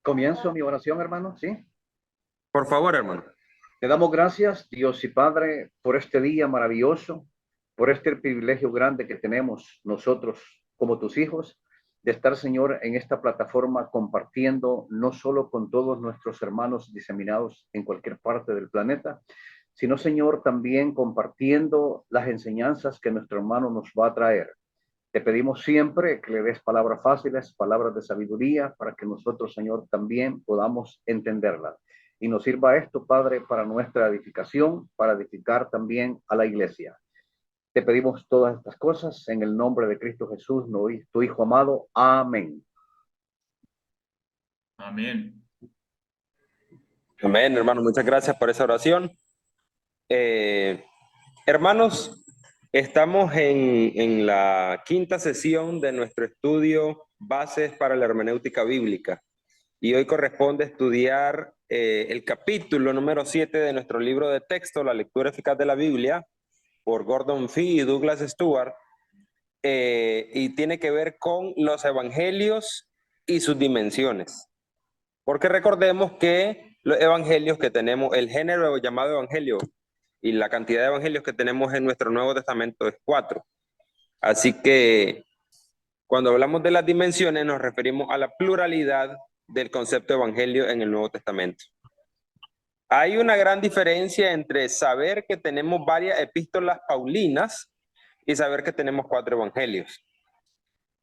Comienzo mi oración, hermano, ¿sí? Por favor, hermano. Te damos gracias, Dios y Padre, por este día maravilloso, por este privilegio grande que tenemos nosotros como tus hijos, de estar, Señor, en esta plataforma compartiendo no solo con todos nuestros hermanos diseminados en cualquier parte del planeta, sino, Señor, también compartiendo las enseñanzas que nuestro hermano nos va a traer. Te pedimos siempre que le des palabras fáciles, palabras de sabiduría, para que nosotros, Señor, también podamos entenderlas. Y nos sirva esto, Padre, para nuestra edificación, para edificar también a la iglesia. Te pedimos todas estas cosas en el nombre de Cristo Jesús, tu Hijo amado. Amén. Amén. Amén, hermano. Muchas gracias por esa oración. Hermanos, estamos en la quinta sesión de nuestro estudio Bases para la Hermenéutica Bíblica. Y hoy corresponde estudiar el capítulo número 7 de nuestro libro de texto, La lectura eficaz de la Biblia, por Gordon Fee y Douglas Stewart. Y tiene que ver con los evangelios y sus dimensiones. Porque recordemos que los evangelios que tenemos, el género llamado evangelio y la cantidad de evangelios que tenemos en nuestro Nuevo Testamento es 4. Así que cuando hablamos de las dimensiones nos referimos a la pluralidad del concepto de evangelio en el Nuevo Testamento. Hay una gran diferencia entre saber que tenemos varias epístolas paulinas y saber que tenemos 4 evangelios.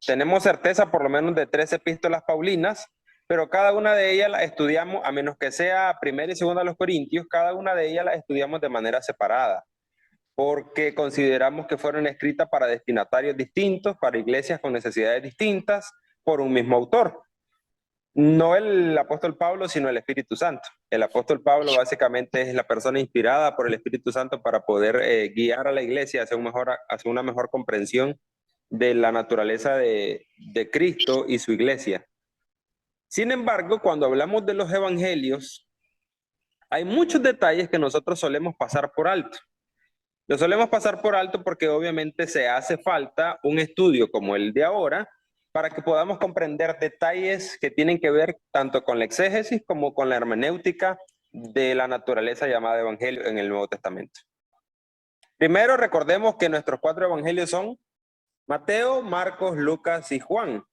Tenemos certeza por lo menos de 3 epístolas paulinas, pero cada una de ellas la estudiamos, a menos que sea primera y segunda de los Corintios, cada una de ellas la estudiamos de manera separada, porque consideramos que fueron escritas para destinatarios distintos, para iglesias con necesidades distintas, por un mismo autor. No el apóstol Pablo, sino el Espíritu Santo. El apóstol Pablo básicamente es la persona inspirada por el Espíritu Santo para poder guiar a la iglesia hacia una mejor comprensión de la naturaleza de Cristo y su iglesia. Sin embargo, cuando hablamos de los evangelios, hay muchos detalles que nosotros solemos pasar por alto. Lo solemos pasar por alto porque obviamente se hace falta un estudio como el de ahora para que podamos comprender detalles que tienen que ver tanto con la exégesis como con la hermenéutica de la naturaleza llamada evangelio en el Nuevo Testamento. Primero, recordemos que nuestros 4 evangelios son Mateo, Marcos, Lucas y Juan.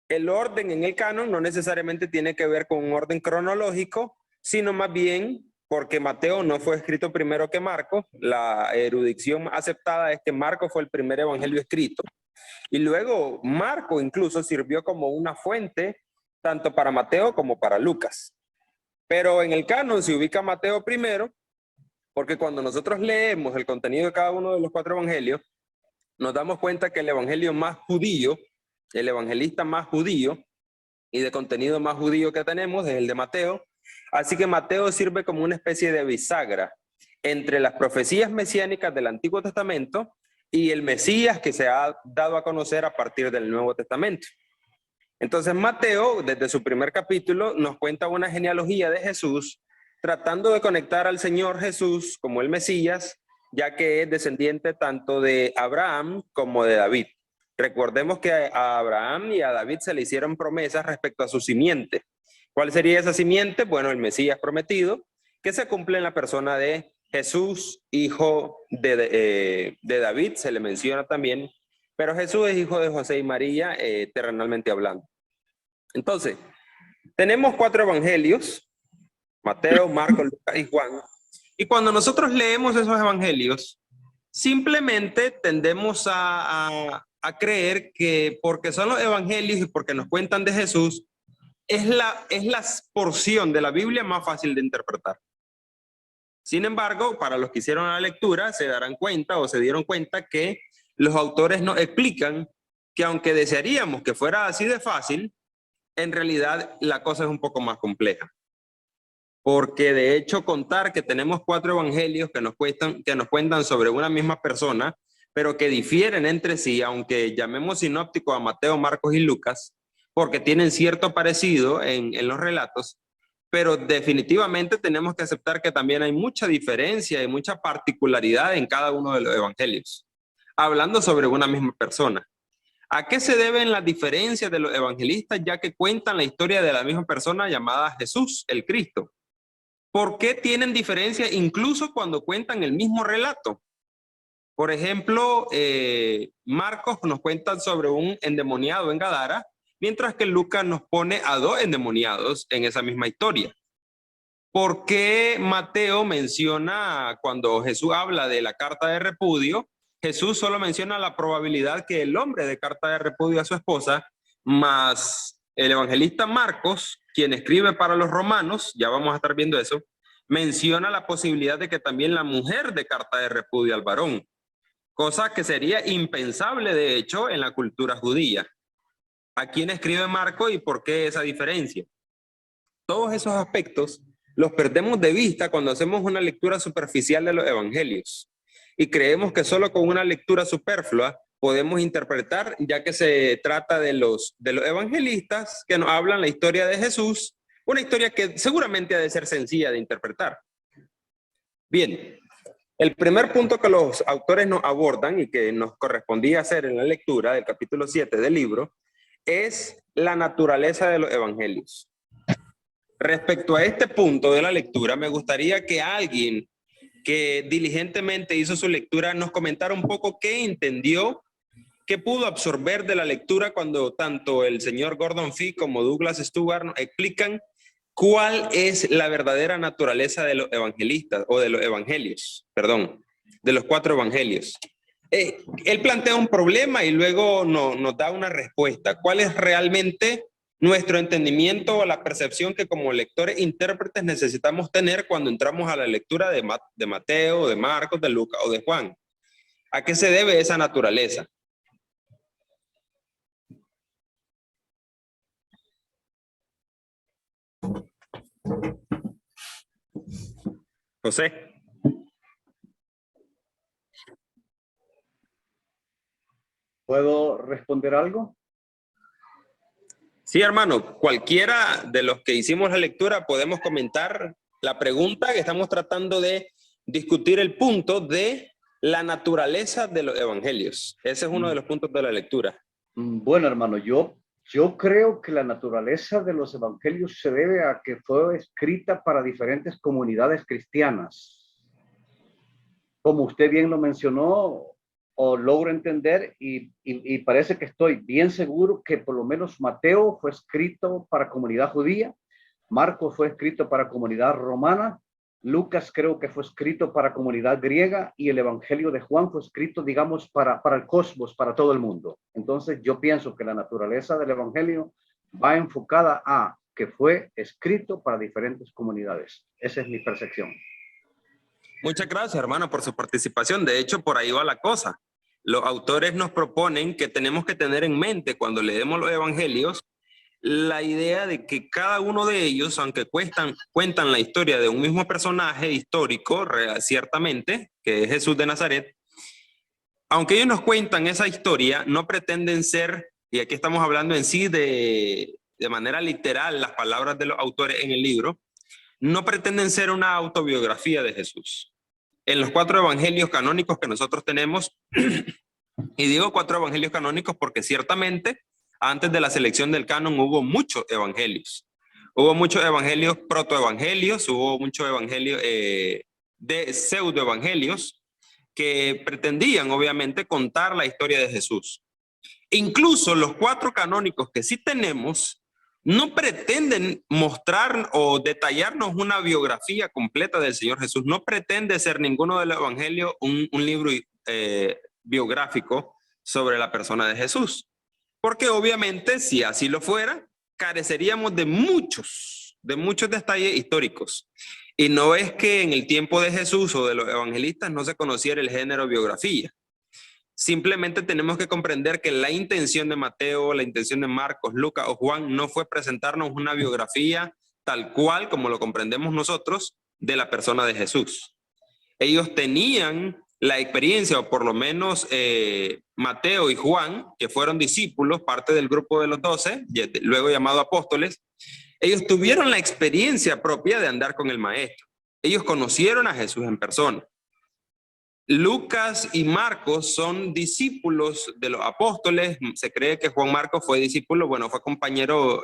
El orden en el canon no necesariamente tiene que ver con un orden cronológico, sino más bien porque Mateo no fue escrito primero que Marcos. La erudición aceptada es que Marcos fue el primer evangelio escrito. Y luego Marcos incluso sirvió como una fuente tanto para Mateo como para Lucas. Pero en el canon se ubica Mateo primero, porque cuando nosotros leemos el contenido de cada uno de los 4 evangelios, nos damos cuenta que el evangelio más judío, el evangelista más judío y de contenido más judío que tenemos es el de Mateo. Así que Mateo sirve como una especie de bisagra entre las profecías mesiánicas del Antiguo Testamento y el Mesías que se ha dado a conocer a partir del Nuevo Testamento. Entonces Mateo, desde su primer capítulo, nos cuenta una genealogía de Jesús, tratando de conectar al Señor Jesús como el Mesías, ya que es descendiente tanto de Abraham como de David. Recordemos que a Abraham y a David se le hicieron promesas respecto a su simiente. ¿Cuál sería esa simiente? Bueno, el Mesías prometido, que se cumple en la persona de Jesús, hijo de David, se le menciona también, pero Jesús es hijo de José y María, terrenalmente hablando. Entonces, tenemos 4 evangelios, Mateo, Marcos, Lucas y Juan, y cuando nosotros leemos esos evangelios, simplemente tendemos a creer que porque son los evangelios y porque nos cuentan de Jesús, es la porción de la Biblia más fácil de interpretar. Sin embargo, para los que hicieron la lectura, se darán cuenta o se dieron cuenta que los autores nos explican que aunque desearíamos que fuera así de fácil, en realidad la cosa es un poco más compleja. Porque de hecho contar que tenemos 4 evangelios que nos cuentan sobre una misma persona, pero que difieren entre sí, aunque llamemos sinópticos a Mateo, Marcos y Lucas, porque tienen cierto parecido en los relatos, pero definitivamente tenemos que aceptar que también hay mucha diferencia y mucha particularidad en cada uno de los evangelios, hablando sobre una misma persona. ¿A qué se deben las diferencias de los evangelistas, ya que cuentan la historia de la misma persona llamada Jesús, el Cristo? ¿Por qué tienen diferencias incluso cuando cuentan el mismo relato? Por ejemplo, Marcos nos cuenta sobre un endemoniado en Gadara, mientras que Lucas nos pone a 2 endemoniados en esa misma historia. ¿Por qué Mateo menciona, cuando Jesús habla de la carta de repudio, Jesús solo menciona la probabilidad que el hombre dé carta de repudio a su esposa, más el evangelista Marcos, quien escribe para los romanos, ya vamos a estar viendo eso, menciona la posibilidad de que también la mujer dé carta de repudio al varón, cosa que sería impensable de hecho en la cultura judía? ¿A quién escribe Marcos y por qué esa diferencia? Todos esos aspectos los perdemos de vista cuando hacemos una lectura superficial de los evangelios y creemos que solo con una lectura superflua podemos interpretar, ya que se trata de los evangelistas que nos hablan la historia de Jesús, una historia que seguramente ha de ser sencilla de interpretar. Bien, el primer punto que los autores nos abordan y que nos correspondía hacer en la lectura del capítulo 7 del libro es la naturaleza de los evangelios. Respecto a este punto de la lectura, me gustaría que alguien que diligentemente hizo su lectura nos comentara un poco qué entendió, qué pudo absorber de la lectura cuando tanto el señor Gordon Fee como Douglas Stuart nos explican cuál es la verdadera naturaleza de los evangelistas, o de los evangelios, perdón, de los 4 evangelios. Él plantea un problema y luego nos da una respuesta. ¿Cuál es realmente nuestro entendimiento o la percepción que como lectores intérpretes necesitamos tener cuando entramos a la lectura de Mateo, de Marcos, de Lucas o de Juan? ¿A qué se debe esa naturaleza? José. ¿Puedo responder algo? Sí, hermano, cualquiera de los que hicimos la lectura podemos comentar la pregunta que estamos tratando de discutir, el punto de la naturaleza de los evangelios. Ese es uno de los puntos de la lectura. Bueno, hermano, yo creo que la naturaleza de los evangelios se debe a que fue escrita para diferentes comunidades cristianas. Como usted bien lo mencionó, o logro entender, y parece que estoy bien seguro que por lo menos Mateo fue escrito para comunidad judía, Marcos fue escrito para comunidad romana, Lucas creo que fue escrito para comunidad griega, y el Evangelio de Juan fue escrito, digamos, para el cosmos, para todo el mundo. Entonces yo pienso que la naturaleza del Evangelio va enfocada a que fue escrito para diferentes comunidades. Esa es mi percepción. Muchas gracias, hermano, por su participación. De hecho, por ahí va la cosa. Los autores nos proponen que tenemos que tener en mente cuando leemos los evangelios la idea de que cada uno de ellos, aunque cuentan la historia de un mismo personaje histórico, ciertamente, que es Jesús de Nazaret, aunque ellos nos cuentan esa historia, no pretenden ser, y aquí estamos hablando en sí de manera literal las palabras de los autores en el libro, no pretenden ser una autobiografía de Jesús. En los 4 evangelios canónicos que nosotros tenemos, y digo 4 evangelios canónicos porque ciertamente antes de la selección del canon hubo muchos evangelios. Hubo muchos evangelios protoevangelios, hubo muchos evangelios de pseudoevangelios que pretendían obviamente contar la historia de Jesús. Incluso los 4 canónicos que sí tenemos no pretenden mostrar o detallarnos una biografía completa del Señor Jesús. No pretende ser ninguno de los evangelios un libro biográfico sobre la persona de Jesús. Porque obviamente, si así lo fuera, careceríamos de muchos detalles históricos. Y no es que en el tiempo de Jesús o de los evangelistas no se conociera el género biografía. Simplemente tenemos que comprender que la intención de Mateo, la intención de Marcos, Lucas o Juan no fue presentarnos una biografía tal cual como lo comprendemos nosotros de la persona de Jesús. Ellos tenían la experiencia, o por lo menos Mateo y Juan, que fueron discípulos, parte del grupo de los 12, luego llamado apóstoles, ellos tuvieron la experiencia propia de andar con el maestro. Ellos conocieron a Jesús en persona. Lucas y Marcos son discípulos de los apóstoles. Se cree que Juan Marcos fue discípulo, bueno, fue compañero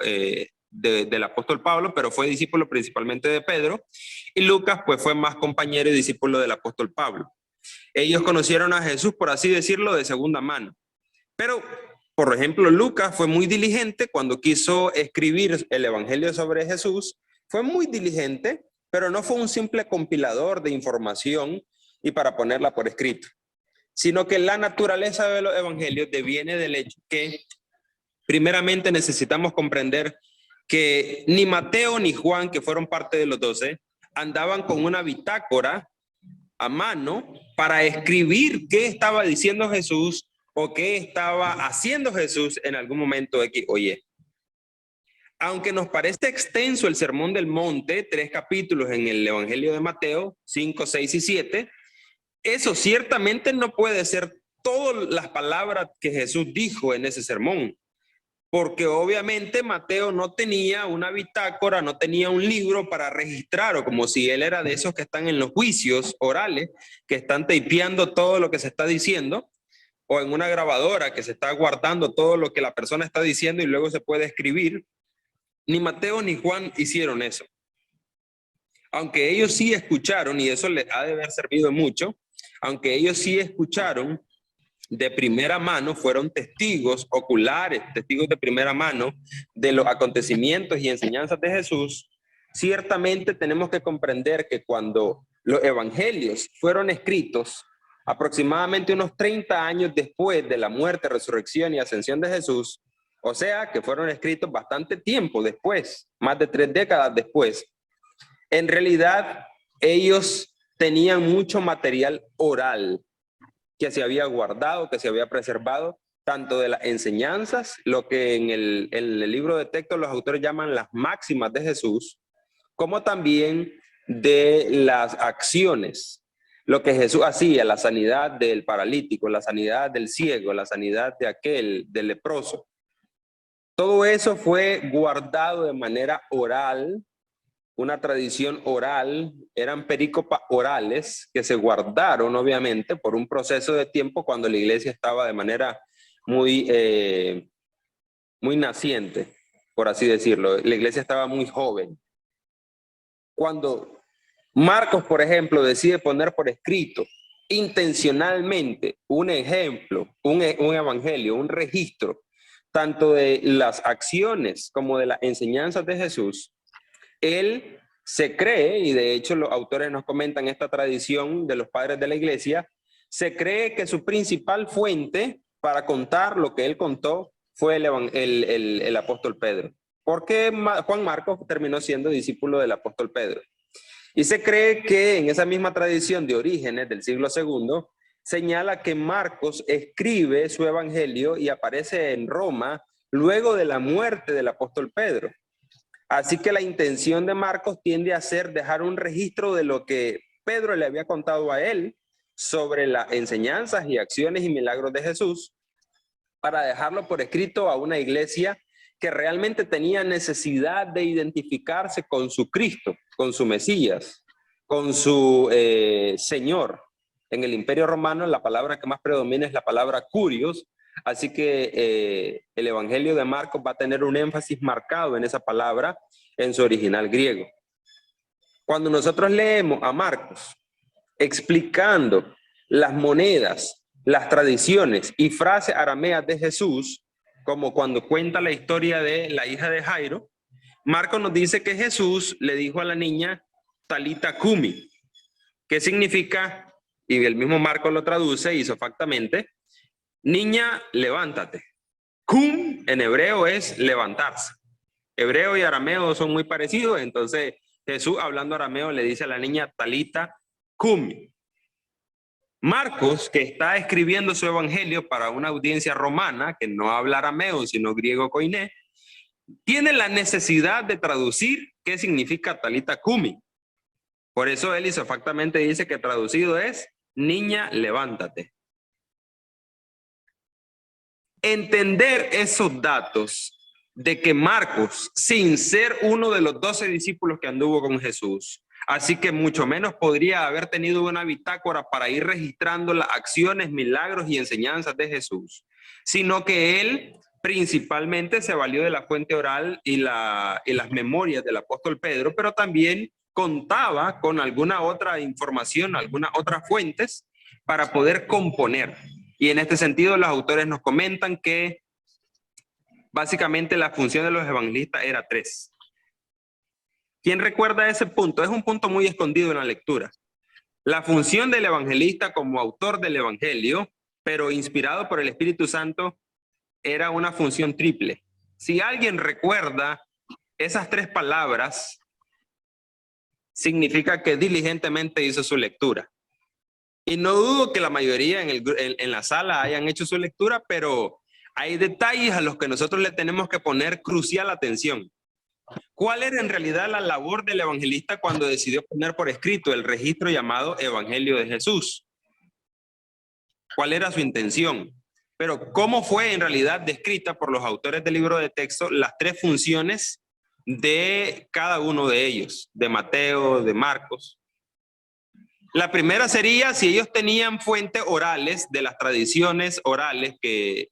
del apóstol Pablo, pero fue discípulo principalmente de Pedro. Y Lucas, pues, fue más compañero y discípulo del apóstol Pablo. Ellos conocieron a Jesús, por así decirlo, de segunda mano. Pero, por ejemplo, Lucas fue muy diligente cuando quiso escribir el Evangelio sobre Jesús. Fue muy diligente, pero no fue un simple compilador de información y para ponerla por escrito, sino que la naturaleza de los evangelios deviene del hecho que primeramente necesitamos comprender que ni Mateo ni Juan, que fueron parte de los 12, andaban con una bitácora a mano para escribir qué estaba diciendo Jesús o qué estaba haciendo Jesús en algún momento X o Y. Aunque nos parece extenso el Sermón del Monte, 3 capítulos en el Evangelio de Mateo, 5, 6 y 7, eso ciertamente no puede ser todas las palabras que Jesús dijo en ese sermón, porque obviamente Mateo no tenía una bitácora, no tenía un libro para registrar, o como si él era de esos que están en los juicios orales, que están tapeando todo lo que se está diciendo, o en una grabadora que se está guardando todo lo que la persona está diciendo y luego se puede escribir. Ni Mateo ni Juan hicieron eso. Aunque ellos sí escucharon, y eso les ha de haber servido mucho, aunque ellos sí escucharon de primera mano, fueron testigos oculares, testigos de primera mano de los acontecimientos y enseñanzas de Jesús, ciertamente tenemos que comprender que cuando los evangelios fueron escritos, aproximadamente unos 30 años después de la muerte, resurrección y ascensión de Jesús, o sea que fueron escritos bastante tiempo después, más de 3 décadas después, en realidad ellos tenían mucho material oral que se había guardado, que se había preservado, tanto de las enseñanzas, lo que en el libro de texto los autores llaman las máximas de Jesús, como también de las acciones, lo que Jesús hacía, la sanidad del paralítico, la sanidad del ciego, la sanidad de aquel, del leproso. Todo eso fue guardado de manera oral, una tradición oral, eran perícopas orales que se guardaron obviamente por un proceso de tiempo cuando la iglesia estaba de manera muy naciente, por así decirlo. La iglesia estaba muy joven. Cuando Marcos, por ejemplo, decide poner por escrito intencionalmente un ejemplo, un evangelio, un registro, tanto de las acciones como de las enseñanzas de Jesús, él se cree, y de hecho los autores nos comentan esta tradición de los padres de la iglesia, se cree que su principal fuente para contar lo que él contó fue el apóstol Pedro. Porque Juan Marcos terminó siendo discípulo del apóstol Pedro. Y se cree que en esa misma tradición de Orígenes del siglo II, señala que Marcos escribe su evangelio y aparece en Roma luego de la muerte del apóstol Pedro. Así que la intención de Marcos tiende a ser dejar un registro de lo que Pedro le había contado a él sobre las enseñanzas y acciones y milagros de Jesús, para dejarlo por escrito a una iglesia que realmente tenía necesidad de identificarse con su Cristo, con su Mesías, con su Señor. En el Imperio Romano la palabra que más predomina es la palabra curios, así que el Evangelio de Marcos va a tener un énfasis marcado en esa palabra en su original griego. Cuando nosotros leemos a Marcos explicando las monedas, las tradiciones y frases arameas de Jesús, como cuando cuenta la historia de la hija de Jairo, Marcos nos dice que Jesús le dijo a la niña Talita Cumi, que significa, y el mismo Marcos lo traduce isofactamente, niña, levántate. Cum en hebreo es levantarse. Hebreo y arameo son muy parecidos, entonces Jesús hablando arameo le dice a la niña Talita Cumi. Marcos, que está escribiendo su evangelio para una audiencia romana que no habla arameo sino griego koiné, tiene la necesidad de traducir qué significa Talita Cumi. Por eso él isofactamente dice que traducido es niña, levántate. Entender esos datos de que Marcos, sin ser uno de los 12 discípulos que anduvo con Jesús, Así que mucho menos podría haber tenido una bitácora para ir registrando las acciones, milagros y enseñanzas de Jesús, sino que él principalmente se valió de la fuente oral y las memorias del apóstol Pedro, pero también contaba con alguna otra información, algunas otras fuentes para poder componer. Y en este sentido, los autores nos comentan que básicamente la función de los evangelistas era 3. ¿Quién recuerda ese punto? Es un punto muy escondido en la lectura. La función del evangelista como autor del evangelio, pero inspirado por el Espíritu Santo, era una función triple. Si alguien recuerda esas 3 palabras, significa que diligentemente hizo su lectura. Y no dudo que la mayoría en la sala hayan hecho su lectura, pero hay detalles a los que nosotros le tenemos que poner crucial atención. ¿Cuál era en realidad la labor del evangelista cuando decidió poner por escrito el registro llamado Evangelio de Jesús? ¿Cuál era su intención? Pero ¿cómo fue en realidad descrita por los autores del libro de texto las 3 funciones de cada uno de ellos? De Mateo, de Marcos. La primera sería si ellos tenían fuentes orales de las tradiciones orales, de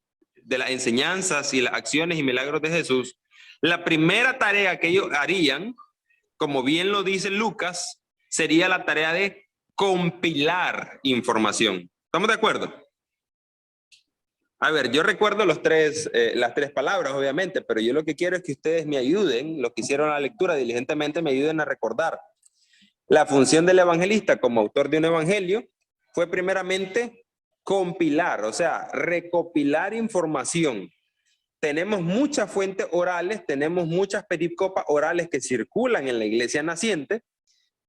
las enseñanzas y las acciones y milagros de Jesús. La primera tarea que ellos harían, como bien lo dice Lucas, sería la tarea de compilar información. ¿Estamos de acuerdo? A ver, yo recuerdo las 3 palabras, obviamente, pero yo lo que quiero es que ustedes me ayuden, los que hicieron la lectura diligentemente, me ayuden a recordar. La función del evangelista como autor de un evangelio fue primeramente compilar, o sea, recopilar información. Tenemos muchas fuentes orales, tenemos muchas pericopas orales que circulan en la iglesia naciente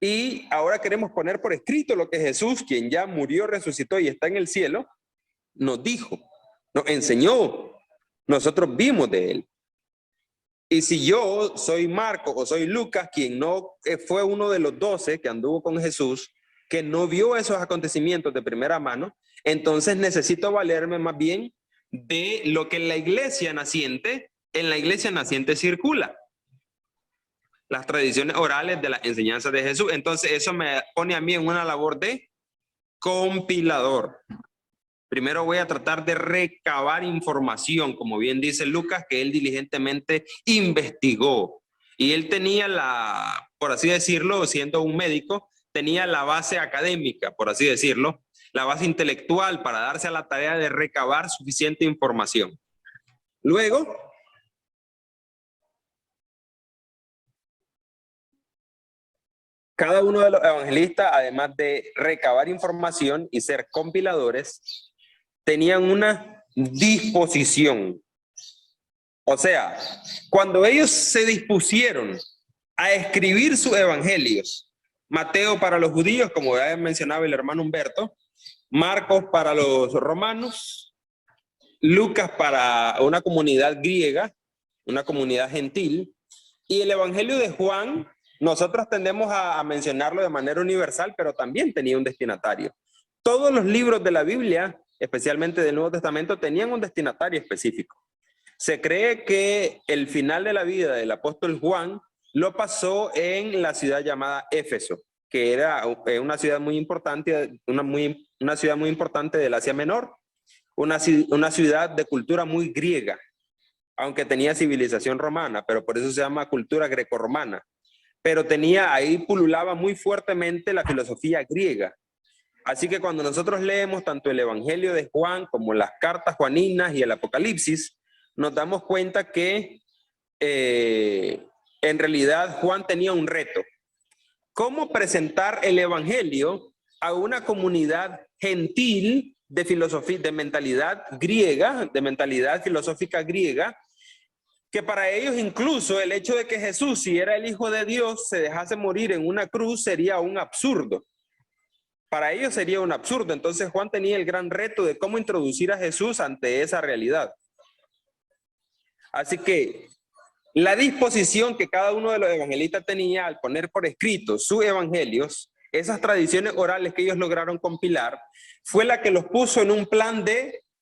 y ahora queremos poner por escrito lo que Jesús, quien ya murió, resucitó y está en el cielo, nos dijo, nos enseñó, nosotros vimos de él. Y si yo soy Marcos o soy Lucas, quien no fue uno de los 12 que anduvo con Jesús, que no vio esos acontecimientos de primera mano, entonces necesito valerme más bien de lo que en la iglesia naciente circula. Las tradiciones orales de las enseñanzas de Jesús. Entonces eso me pone a mí en una labor de compilador. Primero voy a tratar de recabar información, como bien dice Lucas, que él diligentemente investigó. Y él tenía por así decirlo, siendo un médico, tenía la base académica, por así decirlo, la base intelectual para darse a la tarea de recabar suficiente información. Luego, cada uno de los evangelistas, además de recabar información y ser compiladores, tenían una disposición. O sea, cuando ellos se dispusieron a escribir sus evangelios, Mateo para los judíos, como ya mencionaba el hermano Humberto, Marcos para los romanos, Lucas para una comunidad griega, una comunidad gentil, y el evangelio de Juan, nosotros tendemos a mencionarlo de manera universal, pero también tenía un destinatario. Todos los libros de la Biblia, especialmente del Nuevo Testamento, tenían un destinatario específico. Se cree que el final de la vida del apóstol Juan lo pasó en la ciudad llamada Éfeso, que era una ciudad muy importante, una ciudad muy importante del Asia Menor, una ciudad de cultura muy griega, aunque tenía civilización romana, pero por eso se llama cultura grecorromana. Pero ahí pululaba muy fuertemente la filosofía griega. Así que cuando nosotros leemos tanto el Evangelio de Juan como las cartas juaninas y el Apocalipsis, nos damos cuenta que en realidad Juan tenía un reto. ¿Cómo presentar el Evangelio a una comunidad gentil de filosofía, de mentalidad griega, de mentalidad filosófica griega, que para ellos incluso el hecho de que Jesús, si era el Hijo de Dios, se dejase morir en una cruz sería un absurdo? Para ellos sería un absurdo. Entonces Juan tenía el gran reto de cómo introducir a Jesús ante esa realidad. Así que la disposición que cada uno de los evangelistas tenía al poner por escrito sus evangelios, esas tradiciones orales que ellos lograron compilar, fue la que los puso en un plan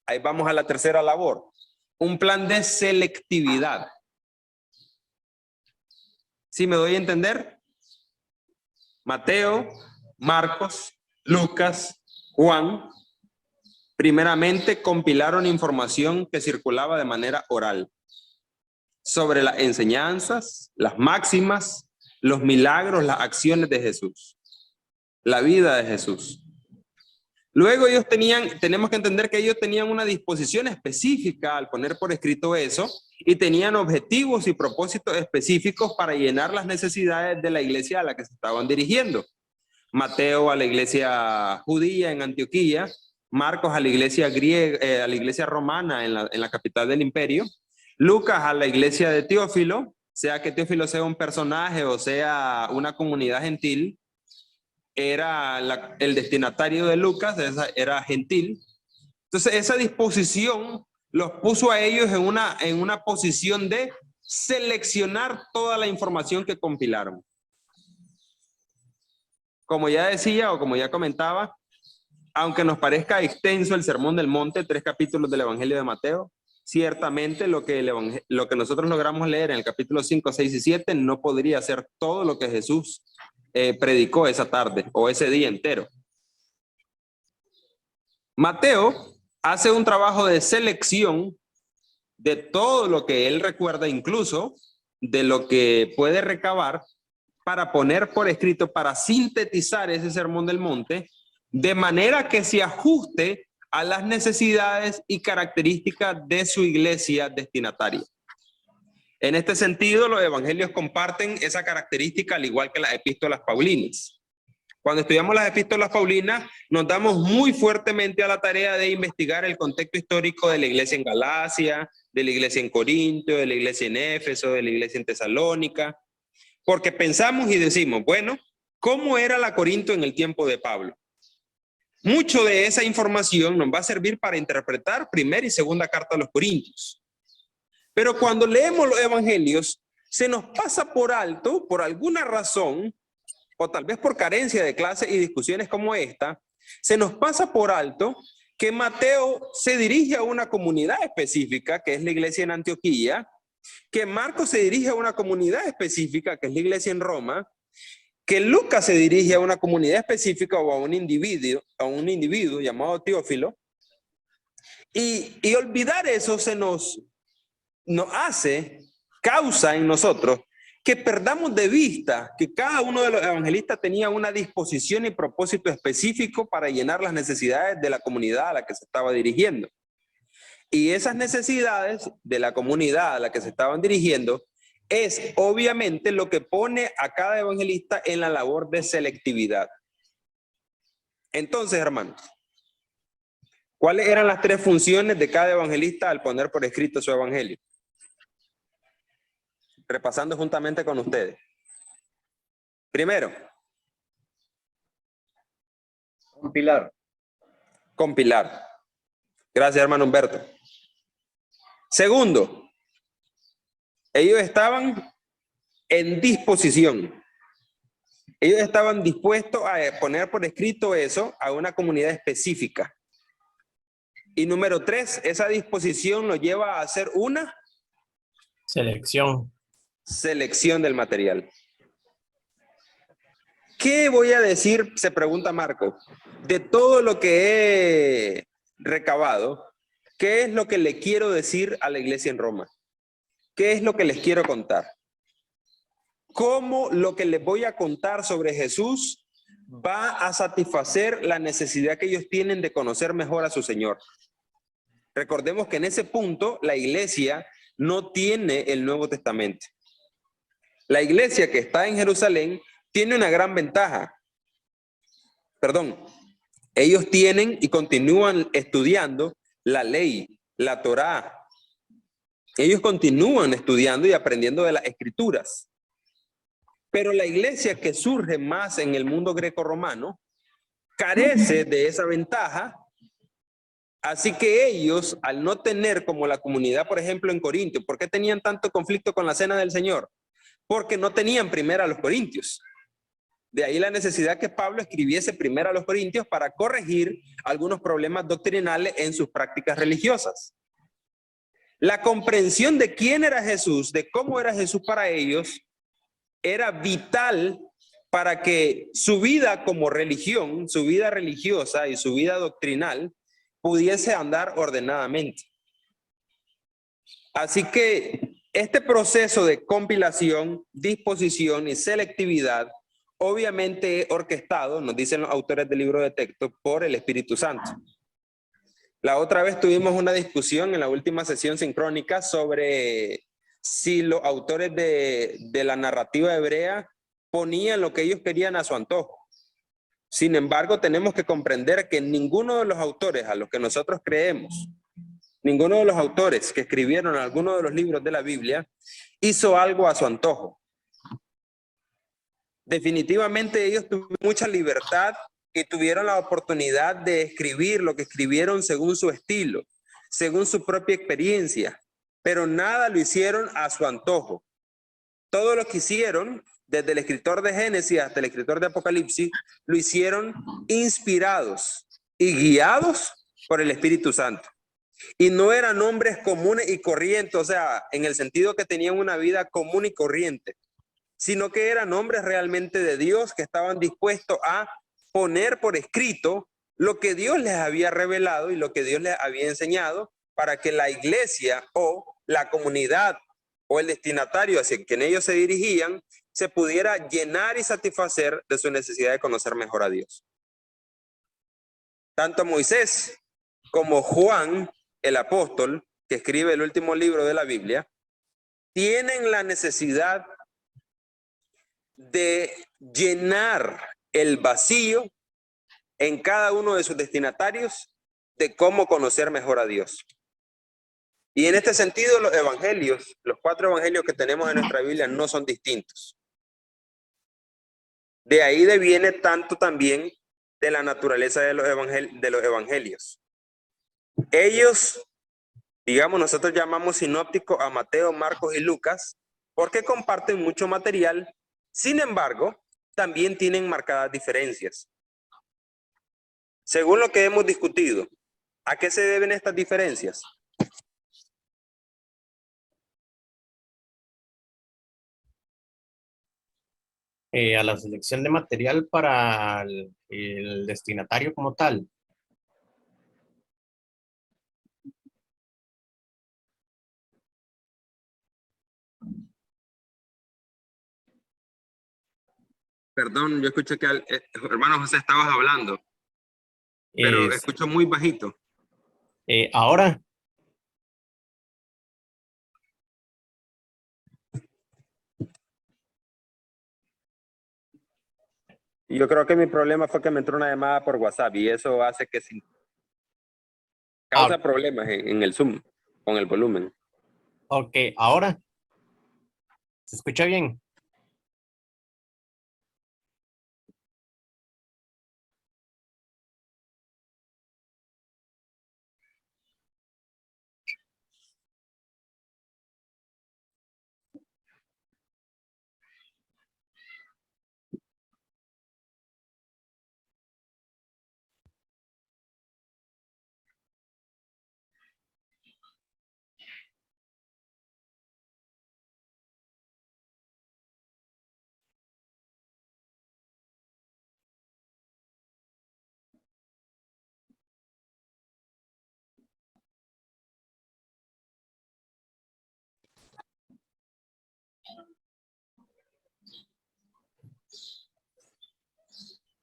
ahí vamos a la tercera labor, un plan de selectividad. ¿Sí me doy a entender? Mateo, Marcos, Lucas, Juan, primeramente compilaron información que circulaba de manera oral sobre las enseñanzas, las máximas, los milagros, las acciones de Jesús, la vida de Jesús. Luego tenemos que entender que ellos tenían una disposición específica al poner por escrito eso y tenían objetivos y propósitos específicos para llenar las necesidades de la iglesia a la que se estaban dirigiendo. Mateo a la iglesia judía en Antioquía, Marcos a la iglesia griega, a la iglesia romana en la capital del imperio, Lucas a la iglesia de Teófilo, sea que Teófilo sea un personaje o sea una comunidad gentil, era el destinatario de Lucas, era gentil. Entonces esa disposición los puso a ellos en una posición de seleccionar toda la información que compilaron. Como ya decía o como ya comentaba, aunque nos parezca extenso el Sermón del Monte, 3 capítulos del Evangelio de Mateo, ciertamente lo que nosotros logramos leer en el capítulo 5, 6 y 7 no podría ser todo lo que Jesús predicó esa tarde o ese día entero. Mateo hace un trabajo de selección de todo lo que él recuerda, incluso de lo que puede recabar, para poner por escrito, para sintetizar ese Sermón del Monte, de manera que se ajuste a las necesidades y características de su iglesia destinataria. En este sentido, los evangelios comparten esa característica al igual que las epístolas paulinas. Cuando estudiamos las epístolas paulinas, nos damos muy fuertemente a la tarea de investigar el contexto histórico de la iglesia en Galacia, de la iglesia en Corinto, de la iglesia en Éfeso, de la iglesia en Tesalónica, porque pensamos y decimos, bueno, ¿cómo era la Corinto en el tiempo de Pablo? Mucho de esa información nos va a servir para interpretar primera y segunda carta a los Corintios. Pero cuando leemos los evangelios, se nos pasa por alto, por alguna razón, o tal vez por carencia de clases y discusiones como esta, se nos pasa por alto que Mateo se dirige a una comunidad específica, que es la iglesia en Antioquía, que Marcos se dirige a una comunidad específica, que es la iglesia en Roma, que Lucas se dirige a una comunidad específica o a un individuo llamado Teófilo, y olvidar eso causa en nosotros que perdamos de vista que cada uno de los evangelistas tenía una disposición y propósito específico para llenar las necesidades de la comunidad a la que se estaba dirigiendo. Y esas necesidades de la comunidad a la que se estaban dirigiendo es obviamente lo que pone a cada evangelista en la labor de selectividad. Entonces, hermanos, ¿cuáles eran las 3 funciones de cada evangelista al poner por escrito su evangelio? Repasando juntamente con ustedes. Primero, compilar. Gracias, hermano Humberto. Segundo, ellos estaban en disposición. Ellos estaban dispuestos a poner por escrito eso a una comunidad específica. Y número 3, esa disposición lo lleva a hacer una selección del material. ¿Qué voy a decir? Se pregunta Marco. De todo lo que he recabado, ¿qué es lo que le quiero decir a la iglesia en Roma? ¿Qué es lo que les quiero contar? ¿Cómo lo que les voy a contar sobre Jesús va a satisfacer la necesidad que ellos tienen de conocer mejor a su Señor? Recordemos que en ese punto la iglesia no tiene el Nuevo Testamento. La iglesia que está en Jerusalén tiene una gran ventaja. Ellos tienen y continúan estudiando la ley, la Torá. Ellos continúan estudiando y aprendiendo de las escrituras. Pero la iglesia que surge más en el mundo greco-romano carece de esa ventaja. Así que ellos, al no tener como la comunidad, por ejemplo, en Corinto, ¿por qué tenían tanto conflicto con la cena del Señor? Porque no tenían primero a los corintios. De ahí la necesidad que Pablo escribiese primero a los corintios para corregir algunos problemas doctrinales en sus prácticas religiosas. La comprensión de quién era Jesús, de cómo era Jesús para ellos, era vital para que su vida como religión, su vida religiosa y su vida doctrinal pudiese andar ordenadamente. Así que este proceso de compilación, disposición y selectividad obviamente es orquestado, nos dicen los autores del libro de texto, por el Espíritu Santo. La otra vez tuvimos una discusión en la última sesión sincrónica sobre si los autores de la narrativa hebrea ponían lo que ellos querían a su antojo. Sin embargo, tenemos que comprender que ninguno de los autores a los que nosotros creemos, ninguno de los autores que escribieron algunos de los libros de la Biblia hizo algo a su antojo. Definitivamente ellos tuvieron mucha libertad y tuvieron la oportunidad de escribir lo que escribieron según su estilo, según su propia experiencia, pero nada lo hicieron a su antojo. Todo lo que hicieron, desde el escritor de Génesis hasta el escritor de Apocalipsis, lo hicieron inspirados y guiados por el Espíritu Santo. Y no eran hombres comunes y corrientes, o sea, en el sentido que tenían una vida común y corriente, sino que eran hombres realmente de Dios que estaban dispuestos a poner por escrito lo que Dios les había revelado y lo que Dios les había enseñado para que la iglesia o la comunidad o el destinatario hacia quien ellos se dirigían se pudiera llenar y satisfacer de su necesidad de conocer mejor a Dios. Tanto Moisés como Juan, el apóstol, que escribe el último libro de la Biblia, tienen la necesidad de llenar el vacío en cada uno de sus destinatarios de cómo conocer mejor a Dios. Y en este sentido, los evangelios, los 4 evangelios que tenemos en nuestra Biblia no son distintos. De ahí deviene tanto también de la naturaleza de los evangelios. Ellos, digamos, nosotros llamamos sinópticos a Mateo, Marcos y Lucas, porque comparten mucho material. Sin embargo, también tienen marcadas diferencias. Según lo que hemos discutido, ¿a qué se deben estas diferencias? A la selección de material para el destinatario como tal. Perdón, yo escuché que hermano José estabas hablando, pero escucho muy bajito. Ahora. Yo creo que mi problema fue que me entró una llamada por WhatsApp y eso hace que causa problemas en el Zoom con el volumen. Ok, ahora. ¿Se escucha bien?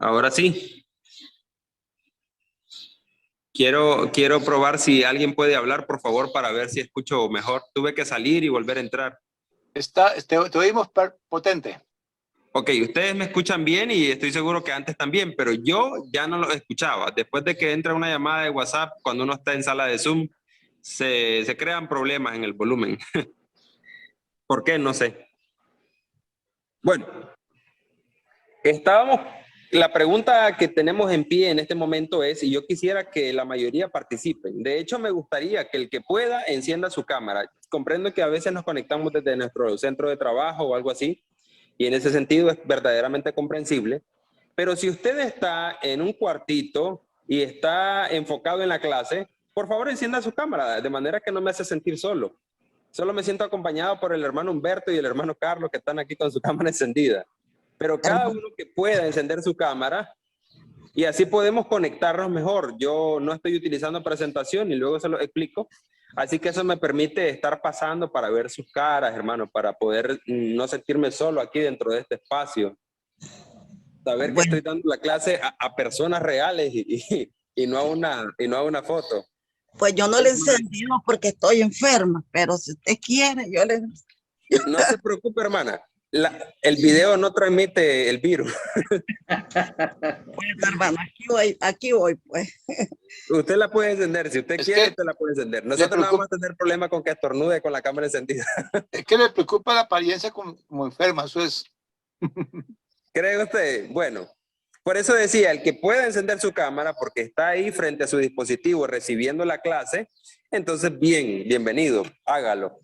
Ahora sí. Quiero probar si alguien puede hablar, por favor, para ver si escucho mejor. Tuve que salir y volver a entrar. Te oímos potente. Ok, ustedes me escuchan bien y estoy seguro que antes también, pero yo ya no lo escuchaba. Después de que entra una llamada de WhatsApp, cuando uno está en sala de Zoom, se crean problemas en el volumen. ¿Por qué? No sé. Bueno, la pregunta que tenemos en pie en este momento es, y yo quisiera que la mayoría participen. De hecho, me gustaría que el que pueda encienda su cámara. Comprendo que a veces nos conectamos desde nuestro centro de trabajo o algo así, y en ese sentido es verdaderamente comprensible. Pero si usted está en un cuartito y está enfocado en la clase, por favor encienda su cámara, de manera que no me hace sentir solo. Solo me siento acompañado por el hermano Humberto y el hermano Carlos, que están aquí con su cámara encendida. pero cada uno que pueda encender su cámara y así podemos conectarnos mejor. Yo no estoy utilizando presentación y luego se lo explico. Así que eso me permite estar pasando para ver sus caras, hermano, para poder no sentirme solo aquí dentro de este espacio. Saber que estoy dando la clase a personas reales y no a una foto. Pues yo no le he encendido porque estoy enferma, pero si usted quiere, yo le... No se preocupe, hermana. El video no transmite el virus. Pues, hermano, aquí voy, pues. Usted la puede encender. Si usted quiere, usted la puede encender. Nosotros no vamos a tener problema con que estornude con la cámara encendida. Es que le preocupa la apariencia como enferma, eso es. ¿Cree usted? Bueno, por eso decía, el que pueda encender su cámara porque está ahí frente a su dispositivo recibiendo la clase, entonces bienvenido, hágalo.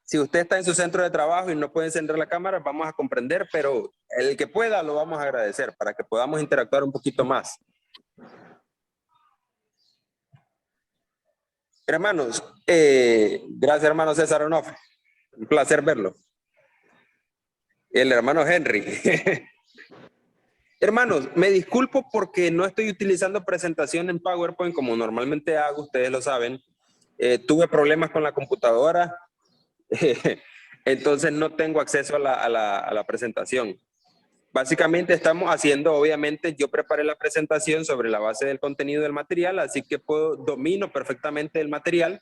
Si usted está en su centro de trabajo y no puede encender la cámara, vamos a comprender, pero el que pueda lo vamos a agradecer para que podamos interactuar un poquito más. Hermanos, gracias hermano César Onofre, un placer verlo. El hermano Henry. Hermanos, me disculpo porque no estoy utilizando presentación en PowerPoint como normalmente hago, ustedes lo saben. Tuve problemas con la computadora, entonces no tengo acceso a la presentación. Básicamente estamos haciendo, obviamente, yo preparé la presentación sobre la base del contenido del material, así que domino perfectamente el material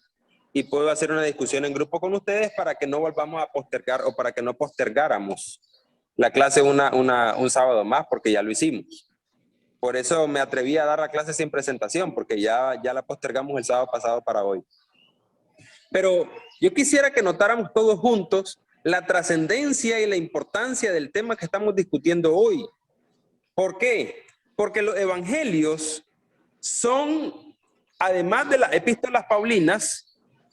y puedo hacer una discusión en grupo con ustedes para que no volvamos a postergar o para que no postergáramos la clase un sábado más, porque ya lo hicimos. Por eso me atreví a dar la clase sin presentación, porque ya la postergamos el sábado pasado para hoy. Pero yo quisiera que notáramos todos juntos la trascendencia y la importancia del tema que estamos discutiendo hoy. ¿Por qué? Porque los evangelios son, además de las epístolas paulinas,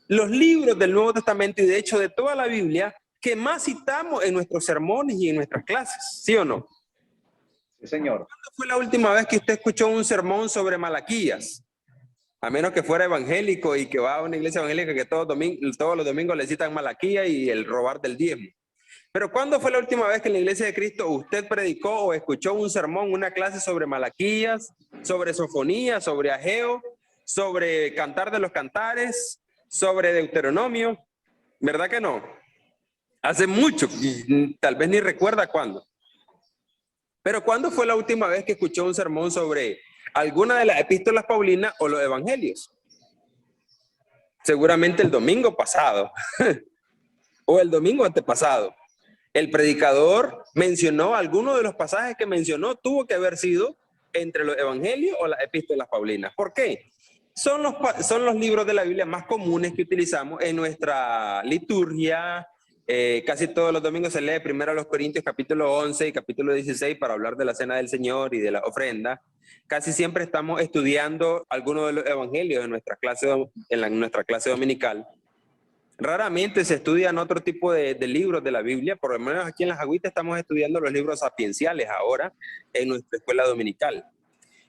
los libros del Nuevo Testamento y de hecho de toda la Biblia que más citamos en nuestros sermones y en nuestras clases, ¿sí o no? Sí, señor. ¿Cuándo fue la última vez que usted escuchó un sermón sobre Malaquías? A menos que fuera evangélico y que va a una iglesia evangélica que todos los domingos le citan Malaquías y el robar del diezmo. Pero ¿cuándo fue la última vez que en la iglesia de Cristo usted predicó o escuchó un sermón, una clase sobre Malaquías, sobre Sofonía, sobre Ageo, sobre Cantar de los Cantares, sobre Deuteronomio? ¿Verdad que no? Hace mucho, tal vez ni recuerda cuándo. Pero ¿cuándo fue la última vez que escuchó un sermón sobre alguna de las epístolas paulinas o los evangelios? Seguramente el domingo pasado o el domingo antepasado. El predicador mencionó algunos de los pasajes que mencionó, tuvo que haber sido entre los evangelios o las epístolas paulinas. ¿Por qué? Son los libros de la Biblia más comunes que utilizamos en nuestra liturgia. Casi todos los domingos se lee primero los Corintios capítulo 11 y capítulo 16 para hablar de la cena del Señor y de la ofrenda. Casi siempre estamos estudiando algunos de los evangelios en nuestra clase dominical. Raramente se estudian otro tipo de libros de la Biblia, por lo menos aquí en las Agüitas estamos estudiando los libros sapienciales ahora en nuestra escuela dominical.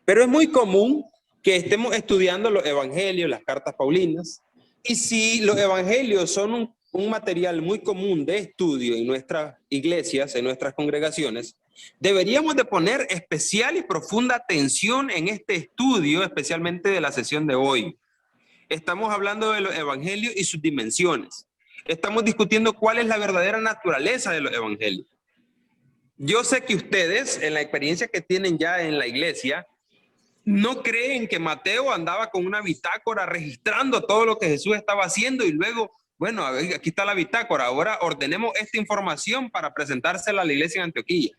Pero es muy común que estemos estudiando los evangelios, las cartas paulinas, y si los evangelios son un material muy común de estudio en nuestras iglesias, en nuestras congregaciones, deberíamos de poner especial y profunda atención en este estudio, especialmente de la sesión de hoy. Estamos hablando de los evangelios y sus dimensiones. Estamos discutiendo cuál es la verdadera naturaleza de los evangelios. Yo sé que ustedes, en la experiencia que tienen ya en la iglesia, no creen que Mateo andaba con una bitácora registrando todo lo que Jesús estaba haciendo y luego, bueno, aquí está la bitácora, ahora ordenemos esta información para presentársela a la iglesia en Antioquía.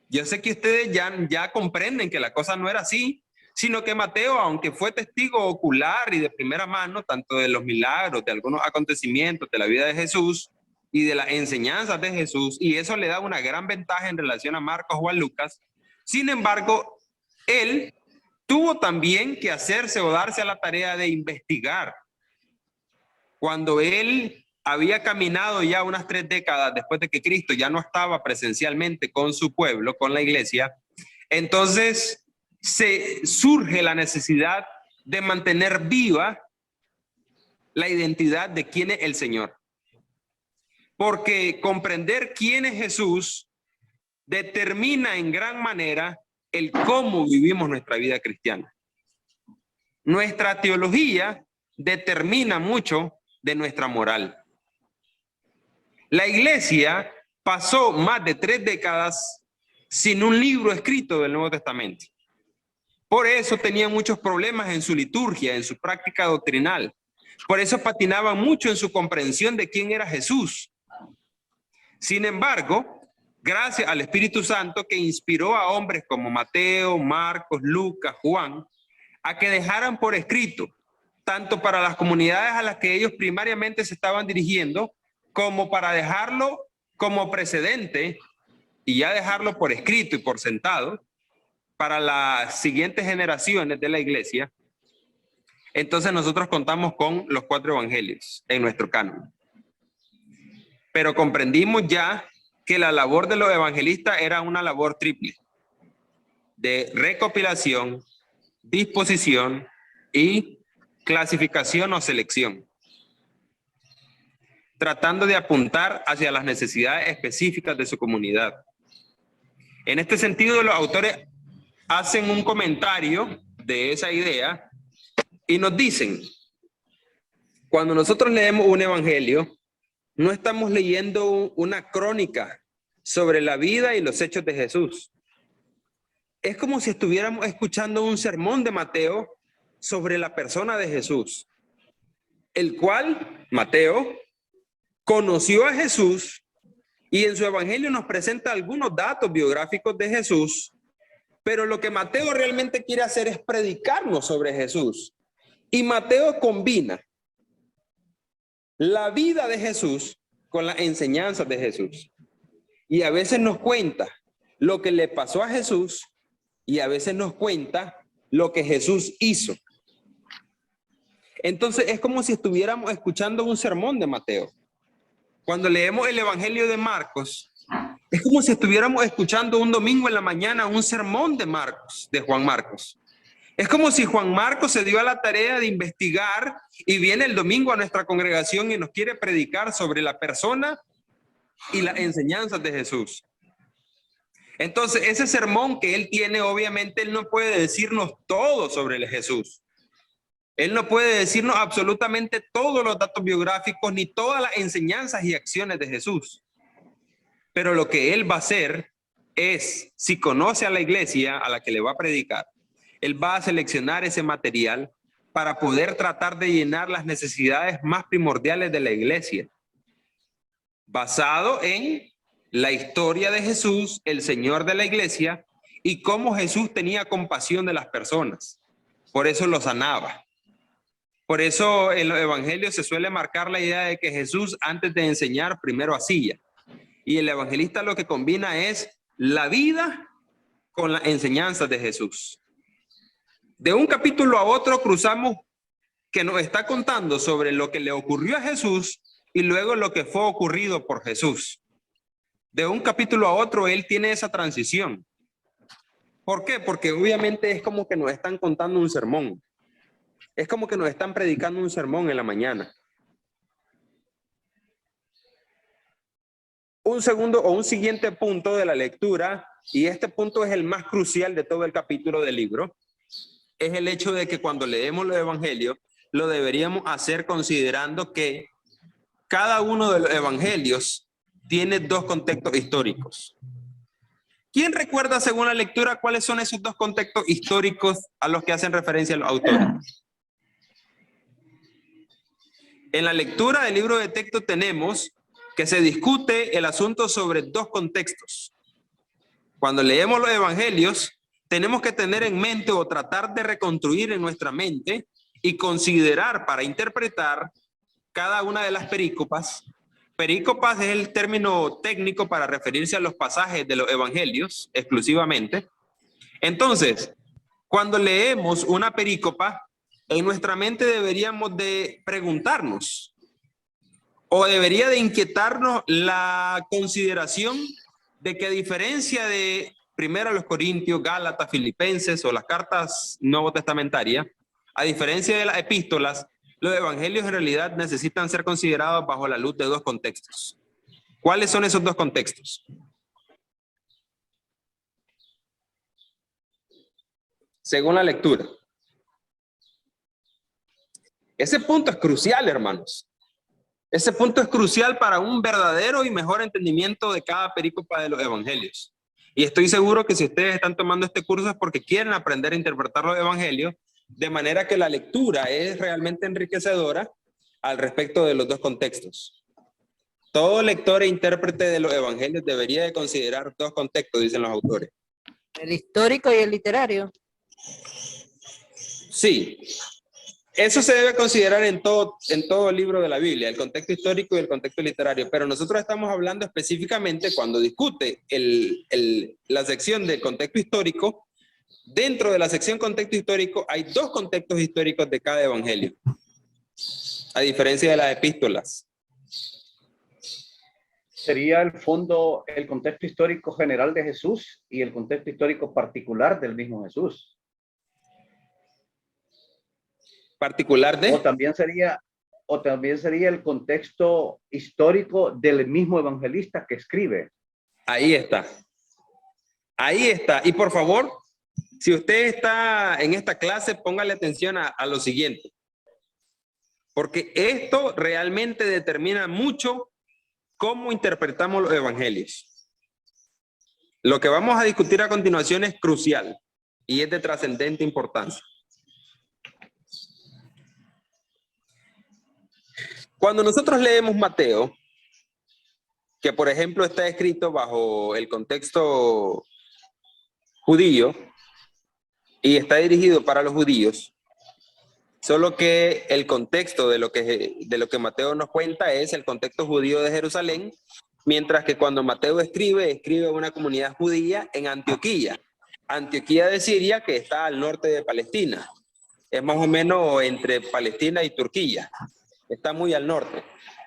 Yo sé que ustedes ya comprenden que la cosa no era así, sino que Mateo, aunque fue testigo ocular y de primera mano, tanto de los milagros, de algunos acontecimientos de la vida de Jesús y de las enseñanzas de Jesús, y eso le da una gran ventaja en relación a Marcos o a Lucas, sin embargo, él tuvo también que hacerse o darse a la tarea de investigar. Cuando él había caminado ya unas 3 décadas después de que Cristo ya no estaba presencialmente con su pueblo, con la iglesia, entonces surge la necesidad de mantener viva la identidad de quién es el Señor. Porque comprender quién es Jesús determina en gran manera el cómo vivimos nuestra vida cristiana. Nuestra teología determina mucho de nuestra moral. La iglesia pasó más de 3 décadas sin un libro escrito del Nuevo Testamento. Por eso tenía muchos problemas en su liturgia, en su práctica doctrinal. Por eso patinaban mucho en su comprensión de quién era Jesús. Sin embargo, gracias al Espíritu Santo que inspiró a hombres como Mateo, Marcos, Lucas, Juan, a que dejaran por escrito, tanto para las comunidades a las que ellos primariamente se estaban dirigiendo, como para dejarlo como precedente y ya dejarlo por escrito y por sentado para las siguientes generaciones de la iglesia. Entonces nosotros contamos con los 4 evangelios en nuestro canon. Pero comprendimos ya que la labor de los evangelistas era una labor triple, de recopilación, disposición y clasificación o selección, tratando de apuntar hacia las necesidades específicas de su comunidad. En este sentido, los autores hacen un comentario de esa idea y nos dicen, cuando nosotros leemos un evangelio, no estamos leyendo una crónica sobre la vida y los hechos de Jesús. Es como si estuviéramos escuchando un sermón de Mateo sobre la persona de Jesús, el cual, Mateo, conoció a Jesús y en su evangelio nos presenta algunos datos biográficos de Jesús, pero lo que Mateo realmente quiere hacer es predicarnos sobre Jesús. Y Mateo combina la vida de Jesús con las enseñanzas de Jesús. Y a veces nos cuenta lo que le pasó a Jesús y a veces nos cuenta lo que Jesús hizo. Entonces es como si estuviéramos escuchando un sermón de Mateo. Cuando leemos el Evangelio de Marcos, es como si estuviéramos escuchando un domingo en la mañana un sermón de Marcos, de Juan Marcos. Es como si Juan Marcos se dio a la tarea de investigar y viene el domingo a nuestra congregación y nos quiere predicar sobre la persona y las enseñanzas de Jesús. Entonces, ese sermón que él tiene, obviamente, él no puede decirnos todo sobre el Jesús. Él no puede decirnos absolutamente todos los datos biográficos ni todas las enseñanzas y acciones de Jesús. Pero lo que él va a hacer es, si conoce a la iglesia a la que le va a predicar, él va a seleccionar ese material para poder tratar de llenar las necesidades más primordiales de la iglesia, basado en la historia de Jesús, el Señor de la iglesia, y cómo Jesús tenía compasión de las personas. Por eso lo sanaba. Por eso en los evangelios se suele marcar la idea de que Jesús, antes de enseñar, primero hacía. Y el evangelista lo que combina es la vida con las enseñanzas de Jesús. De un capítulo a otro cruzamos que nos está contando sobre lo que le ocurrió a Jesús y luego lo que fue ocurrido por Jesús. De un capítulo a otro él tiene esa transición. ¿Por qué? Porque obviamente es como que nos están contando un sermón. Es como que nos están predicando un sermón en la mañana. Un segundo o un siguiente punto de la lectura, y este punto es el más crucial de todo el capítulo del libro, es el hecho de que cuando leemos los evangelios, lo deberíamos hacer considerando que cada uno de los evangelios tiene 2 contextos históricos. ¿Quién recuerda, según la lectura, cuáles son esos 2 contextos históricos a los que hacen referencia los autores? En la lectura del libro de texto tenemos que se discute el asunto sobre 2 contextos. Cuando leemos los evangelios, tenemos que tener en mente o tratar de reconstruir en nuestra mente y considerar para interpretar cada una de las perícopas. Perícopas es el término técnico para referirse a los pasajes de los evangelios exclusivamente. Entonces, cuando leemos una perícopa, en nuestra mente deberíamos de preguntarnos o debería de inquietarnos la consideración de que a diferencia de primero los Corintios, Gálatas, Filipenses o las cartas nuevo testamentarias, a diferencia de las epístolas, los evangelios en realidad necesitan ser considerados bajo la luz de 2 contextos. ¿Cuáles son esos 2 contextos? según la lectura. Ese punto es crucial, hermanos. Ese punto es crucial para un verdadero y mejor entendimiento de cada perícopa de los evangelios. Y estoy seguro que si ustedes están tomando este curso es porque quieren aprender a interpretar los evangelios, de manera que la lectura es realmente enriquecedora al respecto de los dos contextos. Todo lector e intérprete de los evangelios debería de considerar dos contextos, dicen los autores. El histórico y el literario. Sí, eso se debe considerar en todo libro de la Biblia, el contexto histórico y el contexto literario, pero nosotros estamos hablando específicamente cuando discute la sección del contexto histórico. Dentro de la sección contexto histórico hay dos contextos históricos de cada evangelio, a diferencia de las epístolas. Sería el fondo, el contexto histórico general de Jesús y el contexto histórico particular del mismo Jesús. Particular de... O también sería el contexto histórico del mismo evangelista que escribe. Ahí está. Ahí está. Y por favor, si usted está en esta clase, póngale atención a lo siguiente. Porque esto realmente determina mucho cómo interpretamos los evangelios. Lo que vamos a discutir a continuación es crucial y es de trascendente importancia. Cuando nosotros leemos Mateo, que por ejemplo está escrito bajo el contexto judío y está dirigido para los judíos, solo que el contexto de lo que Mateo nos cuenta es el contexto judío de Jerusalén, mientras que cuando Mateo escribe una comunidad judía en Antioquía. Antioquía de Siria, que está al norte de Palestina. Es más o menos entre Palestina y Turquía. Está muy al norte,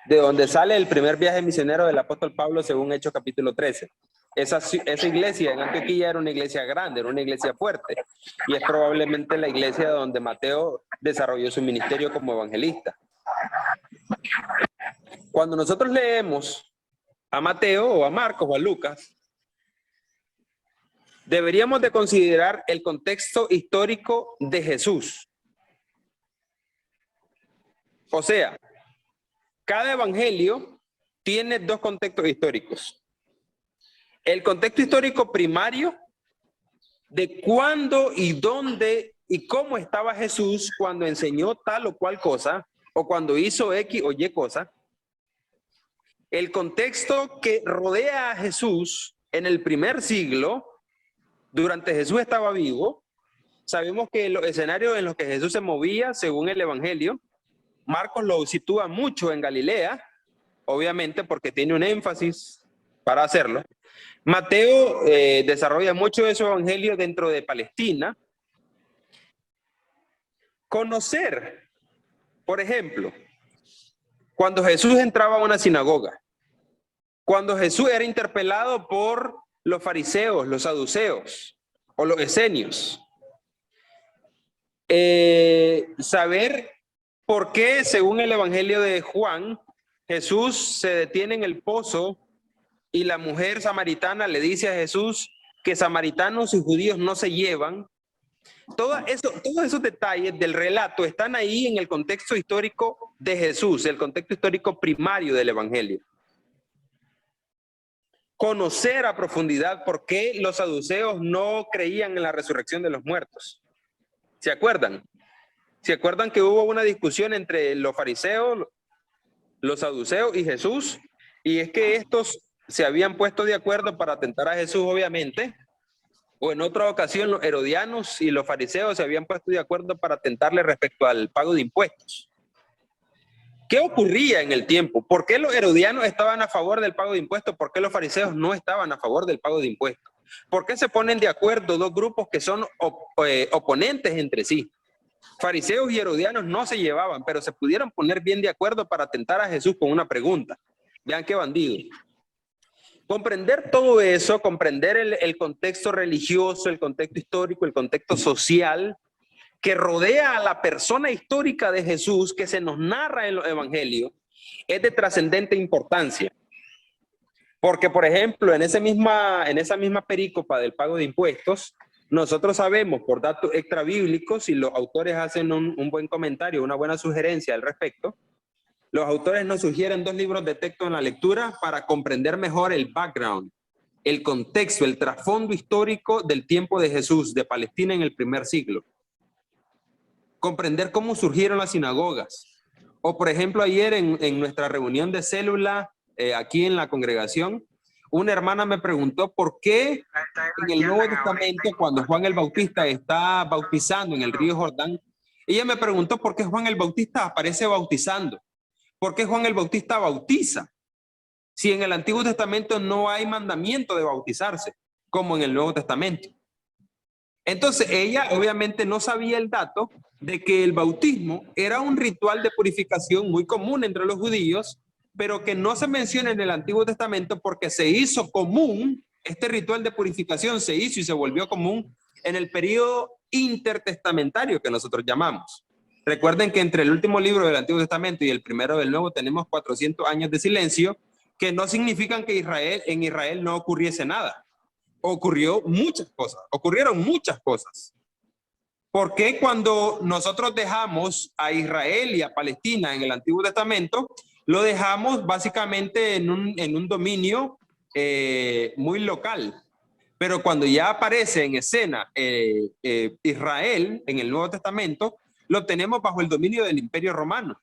de donde sale el primer viaje misionero del apóstol Pablo según Hechos capítulo 13. Esa iglesia en Antioquía era una iglesia grande, era una iglesia fuerte, y es probablemente la iglesia donde Mateo desarrolló su ministerio como evangelista. Cuando nosotros leemos a Mateo o a Marcos o a Lucas, deberíamos de considerar el contexto histórico de Jesús. O sea, cada evangelio tiene dos contextos históricos. El contexto histórico primario de cuándo y dónde y cómo estaba Jesús cuando enseñó tal o cual cosa o cuando hizo X o Y cosa. El contexto que rodea a Jesús en el primer siglo, durante Jesús estaba vivo. Sabemos que los escenarios en los que Jesús se movía, según el evangelio, Marcos lo sitúa mucho en Galilea, obviamente porque tiene un énfasis para hacerlo. Mateo desarrolla mucho de su evangelio dentro de Palestina. Conocer, por ejemplo, cuando Jesús entraba a una sinagoga, cuando Jesús era interpelado por los fariseos, los saduceos o los esenios. Saber por qué, según el evangelio de Juan, Jesús se detiene en el pozo y la mujer samaritana le dice a Jesús que samaritanos y judíos no se llevan. Todos esos detalles del relato están ahí en el contexto histórico de Jesús, el contexto histórico primario del evangelio. Conocer a profundidad por qué los saduceos no creían en la resurrección de los muertos. ¿Se acuerdan? ¿Se acuerdan que hubo una discusión entre los fariseos, los saduceos y Jesús? Y es que estos se habían puesto de acuerdo para tentar a Jesús, obviamente, o en otra ocasión los herodianos y los fariseos se habían puesto de acuerdo para tentarle respecto al pago de impuestos. ¿Qué ocurría en el tiempo? ¿Por qué los herodianos estaban a favor del pago de impuestos? ¿Por qué los fariseos no estaban a favor del pago de impuestos? ¿Por qué se ponen de acuerdo dos grupos que son oponentes entre sí? Fariseos y herodianos no se llevaban, pero se pudieron poner bien de acuerdo para tentar a Jesús con una pregunta. Vean qué bandido. Comprender todo eso, comprender el contexto religioso, el contexto histórico, el contexto social que rodea a la persona histórica de Jesús que se nos narra en los evangelios, es de trascendente importancia. Porque, por ejemplo, en esa misma perícopa del pago de impuestos, Nosotros sabemos por datos extrabíblicos, si los autores hacen un buen comentario, una buena sugerencia al respecto, los autores nos sugieren 2 libros de texto en la lectura para comprender mejor el background, el contexto, el trasfondo histórico del tiempo de Jesús, de Palestina en el primer siglo. Comprender cómo surgieron las sinagogas. O por ejemplo, ayer en nuestra reunión de célula, aquí en la congregación, una hermana me preguntó por qué en el Nuevo Testamento, cuando Juan el Bautista está bautizando en el río Jordán, ella me preguntó por qué Juan el Bautista aparece bautizando. ¿Por qué Juan el Bautista bautiza? Si en el Antiguo Testamento no hay mandamiento de bautizarse, como en el Nuevo Testamento. Entonces ella obviamente no sabía el dato de que el bautismo era un ritual de purificación muy común entre los judíos, pero que no se menciona en el Antiguo Testamento porque se hizo común, este ritual de purificación se hizo y se volvió común en el periodo intertestamentario que nosotros llamamos. Recuerden que entre el último libro del Antiguo Testamento y el primero del Nuevo tenemos 400 años de silencio, que no significan que en Israel no ocurriese nada. Ocurrieron muchas cosas. ¿Por qué cuando nosotros dejamos a Israel y a Palestina en el Antiguo Testamento, lo dejamos básicamente en un dominio muy local? Pero cuando ya aparece en escena Israel en el Nuevo Testamento, lo tenemos bajo el dominio del Imperio Romano.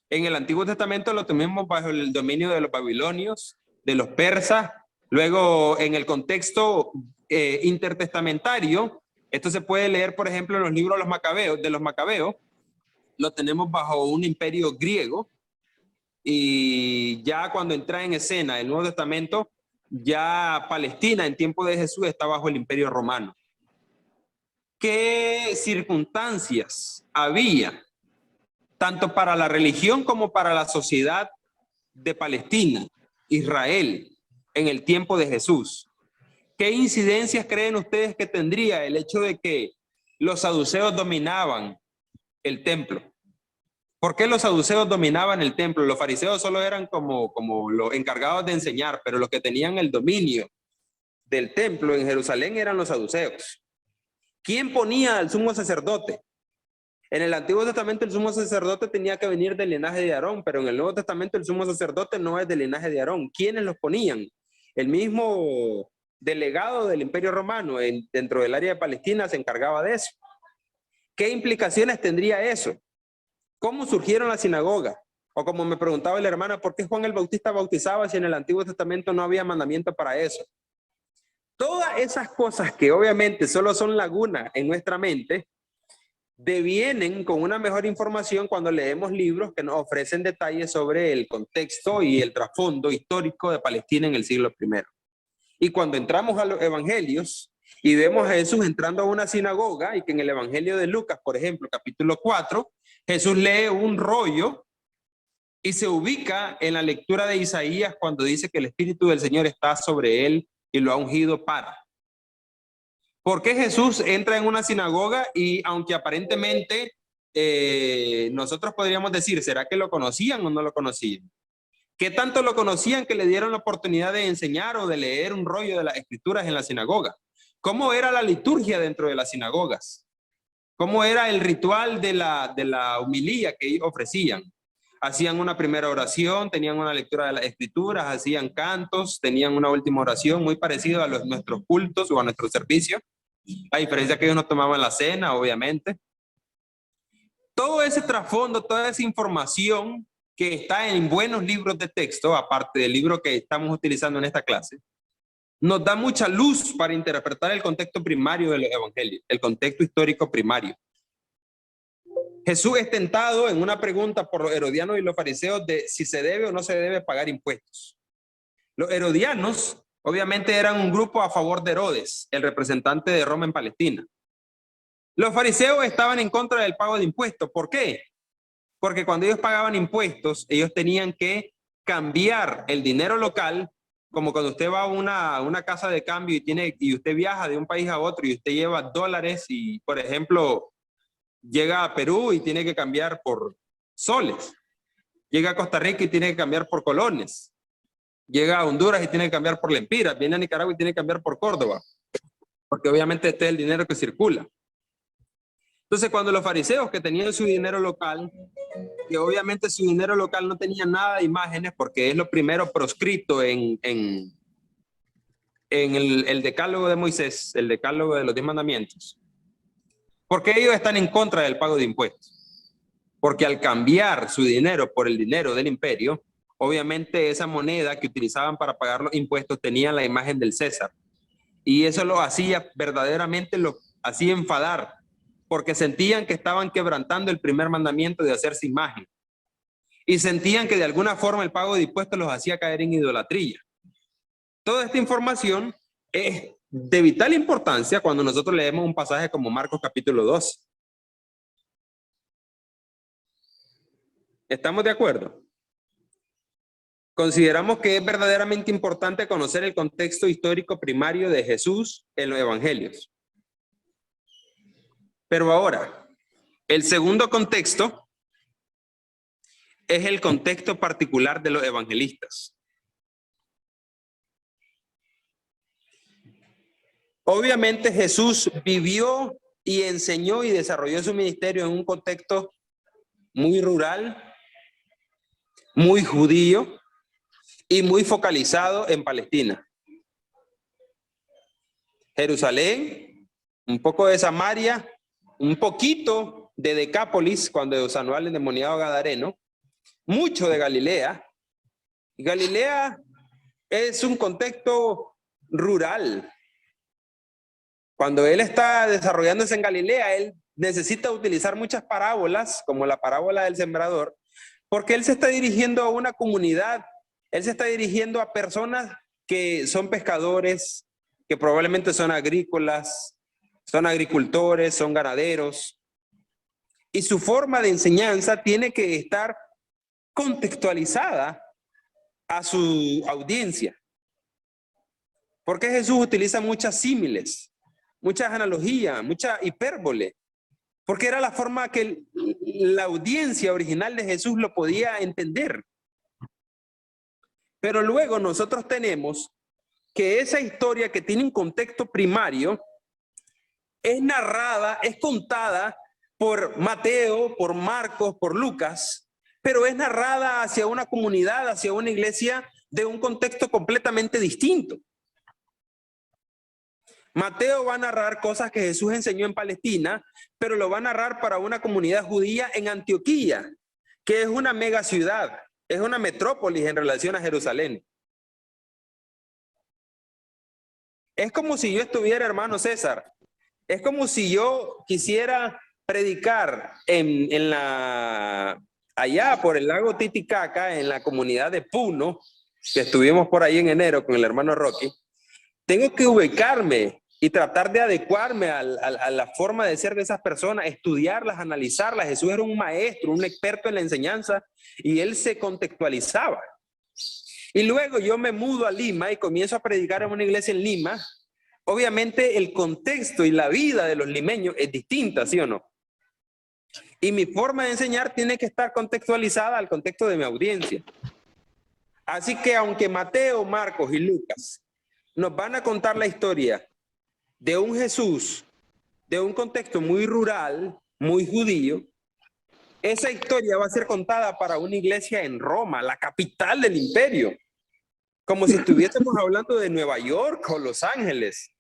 En el Antiguo Testamento lo tenemos bajo el dominio de los babilonios, de los persas. Luego, en el contexto intertestamentario, esto se puede leer, por ejemplo, en los libros de los Macabeos, lo tenemos bajo un imperio griego. Y ya cuando entra en escena el Nuevo Testamento, ya Palestina en tiempo de Jesús está bajo el Imperio Romano. ¿Qué circunstancias había, tanto para la religión como para la sociedad de Palestina, Israel, en el tiempo de Jesús? ¿Qué incidencias creen ustedes que tendría el hecho de que los saduceos dominaban el templo? ¿Por qué los saduceos dominaban el templo? Los fariseos solo eran como los encargados de enseñar, pero los que tenían el dominio del templo en Jerusalén eran los saduceos. ¿Quién ponía al sumo sacerdote? En el Antiguo Testamento el sumo sacerdote tenía que venir del linaje de Aarón, pero en el Nuevo Testamento el sumo sacerdote no es del linaje de Aarón. ¿Quiénes los ponían? El mismo delegado del Imperio Romano dentro del área de Palestina se encargaba de eso. ¿Qué implicaciones tendría eso? ¿Cómo surgieron las sinagogas? O como me preguntaba la hermana, ¿por qué Juan el Bautista bautizaba si en el Antiguo Testamento no había mandamiento para eso? Todas esas cosas que obviamente solo son lagunas en nuestra mente, devienen con una mejor información cuando leemos libros que nos ofrecen detalles sobre el contexto y el trasfondo histórico de Palestina en el siglo I. Y cuando entramos a los evangelios y vemos a Jesús entrando a una sinagoga, y que en el evangelio de Lucas, por ejemplo, capítulo 4, Jesús lee un rollo y se ubica en la lectura de Isaías cuando dice que el Espíritu del Señor está sobre él y lo ha ungido para. ¿Por qué Jesús entra en una sinagoga? Y aunque aparentemente nosotros podríamos decir, ¿será que lo conocían o no lo conocían? ¿Qué tanto lo conocían que le dieron la oportunidad de enseñar o de leer un rollo de las escrituras en la sinagoga? ¿Cómo era la liturgia dentro de las sinagogas? ¿Cómo era el ritual de la homilía que ellos ofrecían? Hacían una primera oración, tenían una lectura de las escrituras, hacían cantos, tenían una última oración muy parecida a nuestros cultos o a nuestro servicio. A diferencia que ellos no tomaban la cena, obviamente. Todo ese trasfondo, toda esa información que está en buenos libros de texto, aparte del libro que estamos utilizando en esta clase, nos da mucha luz para interpretar el contexto primario de los evangelios, el contexto histórico primario. Jesús es tentado en una pregunta por los herodianos y los fariseos de si se debe o no se debe pagar impuestos. Los herodianos obviamente eran un grupo a favor de Herodes, el representante de Roma en Palestina. Los fariseos estaban en contra del pago de impuestos. ¿Por qué? Porque cuando ellos pagaban impuestos, ellos tenían que cambiar el dinero local, como cuando usted va a una casa de cambio y usted viaja de un país a otro y usted lleva dólares y, por ejemplo, llega a Perú y tiene que cambiar por soles. Llega a Costa Rica y tiene que cambiar por colones. Llega a Honduras y tiene que cambiar por lempiras. Viene a Nicaragua y tiene que cambiar por Córdoba. porque obviamente este es el dinero que circula. Entonces, cuando los fariseos que tenían su dinero local, que obviamente su dinero local no tenía nada de imágenes, porque es lo primero proscrito en el decálogo de Moisés, el decálogo de los 10 mandamientos, porque ellos están en contra del pago de impuestos. Porque al cambiar su dinero por el dinero del imperio, obviamente esa moneda que utilizaban para pagar los impuestos tenía la imagen del César. Y eso lo hacía verdaderamente, lo hacía enfadar, porque sentían que estaban quebrantando el primer mandamiento de hacerse imagen. Y sentían que de alguna forma el pago de impuestos los hacía caer en idolatría. Toda esta información es de vital importancia cuando nosotros leemos un pasaje como Marcos capítulo 2. ¿Estamos de acuerdo? Consideramos que es verdaderamente importante conocer el contexto histórico primario de Jesús en los evangelios. Pero ahora, el segundo contexto es el contexto particular de los evangelistas. Obviamente Jesús vivió y enseñó y desarrolló su ministerio en un contexto muy rural, muy judío y muy focalizado en Palestina. Jerusalén, un poco de Samaria, un poquito de Decápolis, cuando sanó al endemoniado gadareno, mucho de Galilea. Y Galilea es un contexto rural. Cuando él está desarrollándose en Galilea, él necesita utilizar muchas parábolas, como la parábola del sembrador, porque él se está dirigiendo a una comunidad, él se está dirigiendo a personas que son pescadores, que probablemente son agrícolas, son agricultores, son ganaderos. Y su forma de enseñanza tiene que estar contextualizada a su audiencia. Porque Jesús utiliza muchas símiles, muchas analogías, mucha hipérbole, porque era la forma que la audiencia original de Jesús lo podía entender. Pero luego nosotros tenemos que esa historia que tiene un contexto primario es narrada, es contada por Mateo, por Marcos, por Lucas, pero es narrada hacia una comunidad, hacia una iglesia de un contexto completamente distinto. Mateo va a narrar cosas que Jesús enseñó en Palestina, pero lo va a narrar para una comunidad judía en Antioquía, que es una mega ciudad, es una metrópolis en relación a Jerusalén. Es como si yo estuviera, hermano César, es como si yo quisiera predicar allá por el lago Titicaca, en la comunidad de Puno, que estuvimos por ahí en enero con el hermano Rocky. Tengo que ubicarme y tratar de adecuarme a la forma de ser de esas personas, estudiarlas, analizarlas. Jesús era un maestro, un experto en la enseñanza, y él se contextualizaba. Y luego yo me mudo a Lima y comienzo a predicar en una iglesia en Lima. Obviamente el contexto y la vida de los limeños es distinta, ¿sí o no? Y mi forma de enseñar tiene que estar contextualizada al contexto de mi audiencia. Así que aunque Mateo, Marcos y Lucas nos van a contar la historia de un Jesús, de un contexto muy rural, muy judío, esa historia va a ser contada para una iglesia en Roma, la capital del imperio, como si estuviésemos hablando de Nueva York o Los Ángeles.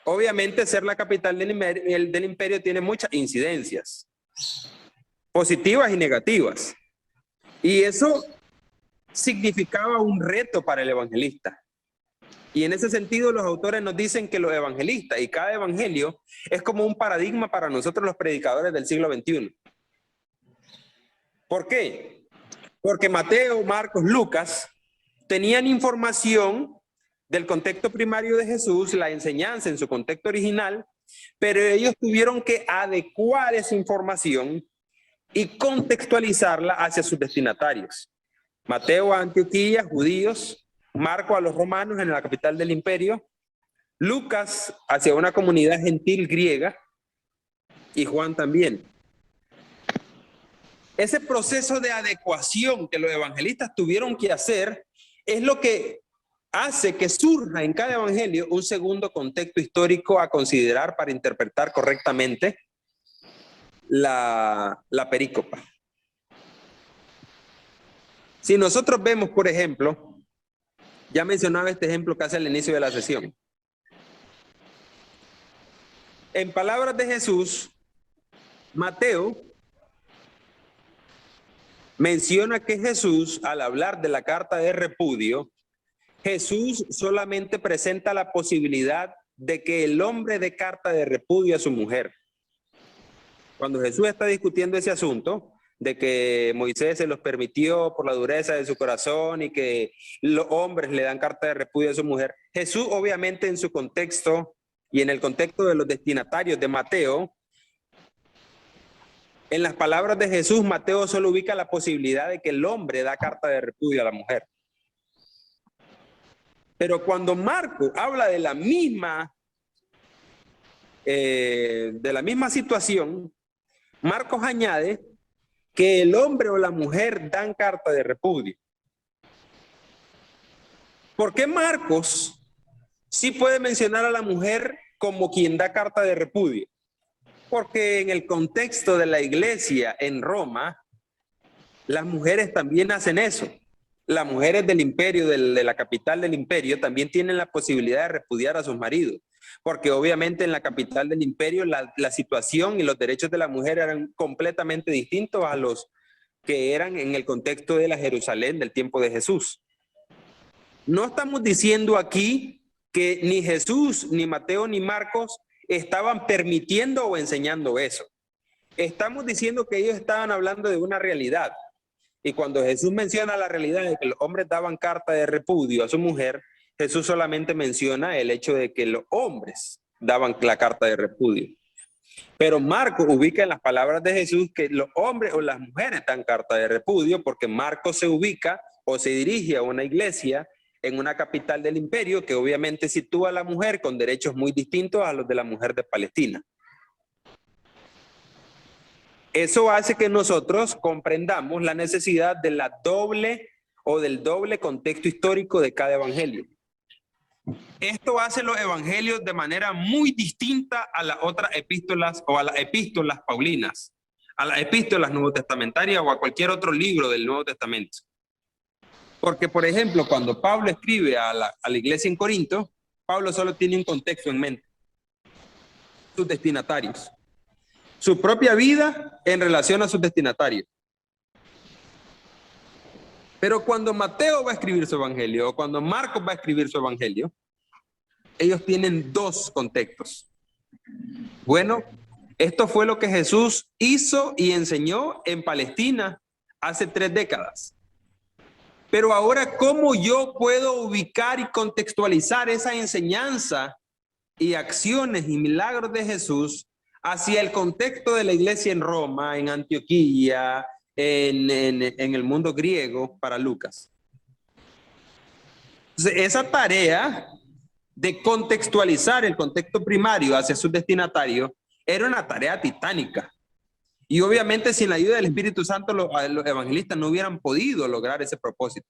Obviamente ser la capital del imperio tiene muchas incidencias, positivas y negativas. Y eso significaba un reto para el evangelista. Y en ese sentido los autores nos dicen que los evangelistas y cada evangelio es como un paradigma para nosotros los predicadores del siglo XXI. ¿Por qué? Porque Mateo, Marcos, Lucas tenían información del contexto primario de Jesús, la enseñanza en su contexto original, pero ellos tuvieron que adecuar esa información y contextualizarla hacia sus destinatarios. Mateo a Antioquía, judíos; Marco a los romanos en la capital del imperio; Lucas hacia una comunidad gentil griega; y Juan también. Ese proceso de adecuación que los evangelistas tuvieron que hacer es lo que hace que surja en cada evangelio un segundo contexto histórico a considerar para interpretar correctamente la perícopa. Si nosotros vemos, por ejemplo, ya mencionaba este ejemplo casi al inicio de la sesión. En palabras de Jesús, Mateo menciona que Jesús, al hablar de la carta de repudio, Jesús solamente presenta la posibilidad de que el hombre dé carta de repudio a su mujer. Cuando Jesús está discutiendo ese asunto, de que Moisés se los permitió por la dureza de su corazón y que los hombres le dan carta de repudio a su mujer, Jesús obviamente en su contexto y en el contexto de los destinatarios de Mateo, en las palabras de Jesús, Mateo solo ubica la posibilidad de que el hombre da carta de repudio a la mujer. Pero cuando Marcos habla de la misma situación, Marcos añade que el hombre o la mujer dan carta de repudio. ¿Por qué Marcos sí puede mencionar a la mujer como quien da carta de repudio? Porque en el contexto de la iglesia en Roma, las mujeres también hacen eso. Las mujeres del imperio, de la capital del imperio, también tienen la posibilidad de repudiar a sus maridos. Porque obviamente en la capital del imperio la situación y los derechos de la mujer eran completamente distintos a los que eran en el contexto de la Jerusalén del tiempo de Jesús. No estamos diciendo aquí que ni Jesús, ni Mateo, ni Marcos estaban permitiendo o enseñando eso. Estamos diciendo que ellos estaban hablando de una realidad. Y cuando Jesús menciona la realidad de que los hombres daban carta de repudio a su mujer, Jesús solamente menciona el hecho de que los hombres daban la carta de repudio. Pero Marcos ubica en las palabras de Jesús que los hombres o las mujeres dan carta de repudio, porque Marcos se ubica o se dirige a una iglesia en una capital del imperio que obviamente sitúa a la mujer con derechos muy distintos a los de la mujer de Palestina. Eso hace que nosotros comprendamos la necesidad de la doble o del doble contexto histórico de cada evangelio. Esto hace los evangelios de manera muy distinta a las otras epístolas o a las epístolas paulinas, a las epístolas nuevotestamentarias o a cualquier otro libro del Nuevo Testamento. Porque, por ejemplo, cuando Pablo escribe a la iglesia en Corinto, Pablo solo tiene un contexto en mente: sus destinatarios, su propia vida en relación a sus destinatarios. Pero cuando Mateo va a escribir su evangelio o cuando Marcos va a escribir su evangelio, ellos tienen dos contextos. Bueno, esto fue lo que Jesús hizo y enseñó en Palestina hace 3 décadas. Pero ahora, ¿cómo yo puedo ubicar y contextualizar esa enseñanza y acciones y milagros de Jesús hacia el contexto de la iglesia en Roma, en Antioquía, en el mundo griego para Lucas? Entonces, esa tarea de contextualizar el contexto primario hacia sus destinatarios era una tarea titánica. Y obviamente sin la ayuda del Espíritu Santo los evangelistas no hubieran podido lograr ese propósito.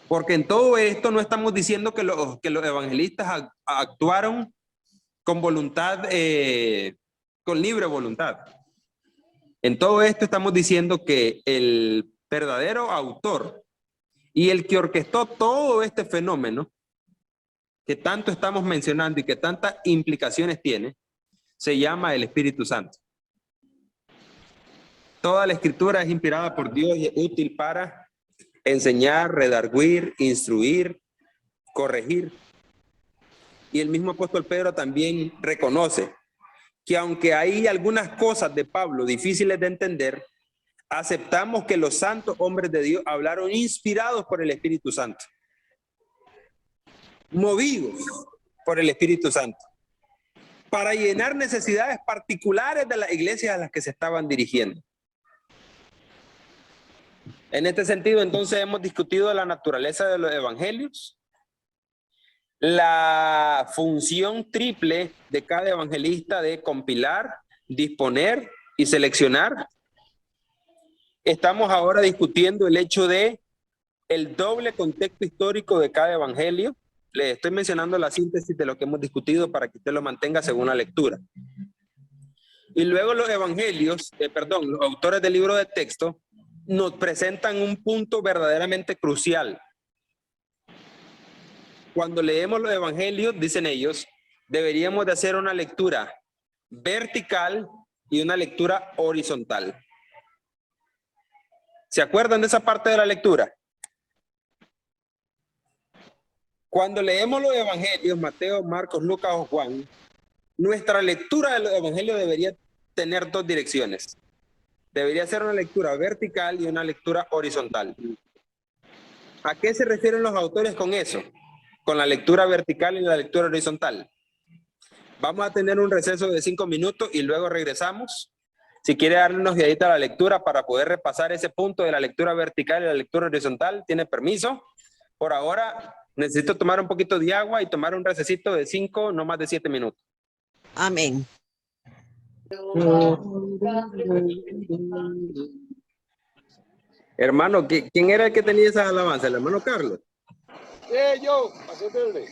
Porque en todo esto no estamos diciendo que los evangelistas actuaron con voluntad, con libre voluntad. En todo esto estamos diciendo que el verdadero autor y el que orquestó todo este fenómeno que tanto estamos mencionando y que tantas implicaciones tiene, se llama el Espíritu Santo. Toda la escritura es inspirada por Dios y es útil para enseñar, redarguir, instruir, corregir. Y el mismo apóstol Pedro también reconoce que aunque hay algunas cosas de Pablo difíciles de entender, aceptamos que los santos hombres de Dios hablaron inspirados por el Espíritu Santo, movidos por el Espíritu Santo, para llenar necesidades particulares de las iglesias a las que se estaban dirigiendo. En este sentido, entonces, hemos discutido la naturaleza de los evangelios, la función triple de cada evangelista de compilar, disponer y seleccionar. Estamos ahora discutiendo el hecho de el doble contexto histórico de cada evangelio. Le estoy mencionando la síntesis de lo que hemos discutido para que usted lo mantenga según la lectura. Y luego los evangelios, los autores del libro de texto nos presentan un punto verdaderamente crucial. Cuando leemos los evangelios, dicen ellos, deberíamos de hacer una lectura vertical y una lectura horizontal. ¿Se acuerdan de esa parte de la lectura? Cuando leemos los evangelios, Mateo, Marcos, Lucas o Juan, nuestra lectura de los evangelios debería tener dos direcciones. Debería ser una lectura vertical y una lectura horizontal. ¿A qué se refieren los autores con eso? Con la lectura vertical y la lectura horizontal. Vamos a tener un receso de 5 minutos y luego regresamos. Si quiere darle una ojeadita a la lectura para poder repasar ese punto de la lectura vertical y la lectura horizontal, tiene permiso. Por ahora necesito tomar un poquito de agua y tomar un recesito de 5, no más de 7 minutos. Amén. Hermano, ¿quién era el que tenía esa alabanza? ¿El hermano Carlos? Yo, hacéndole.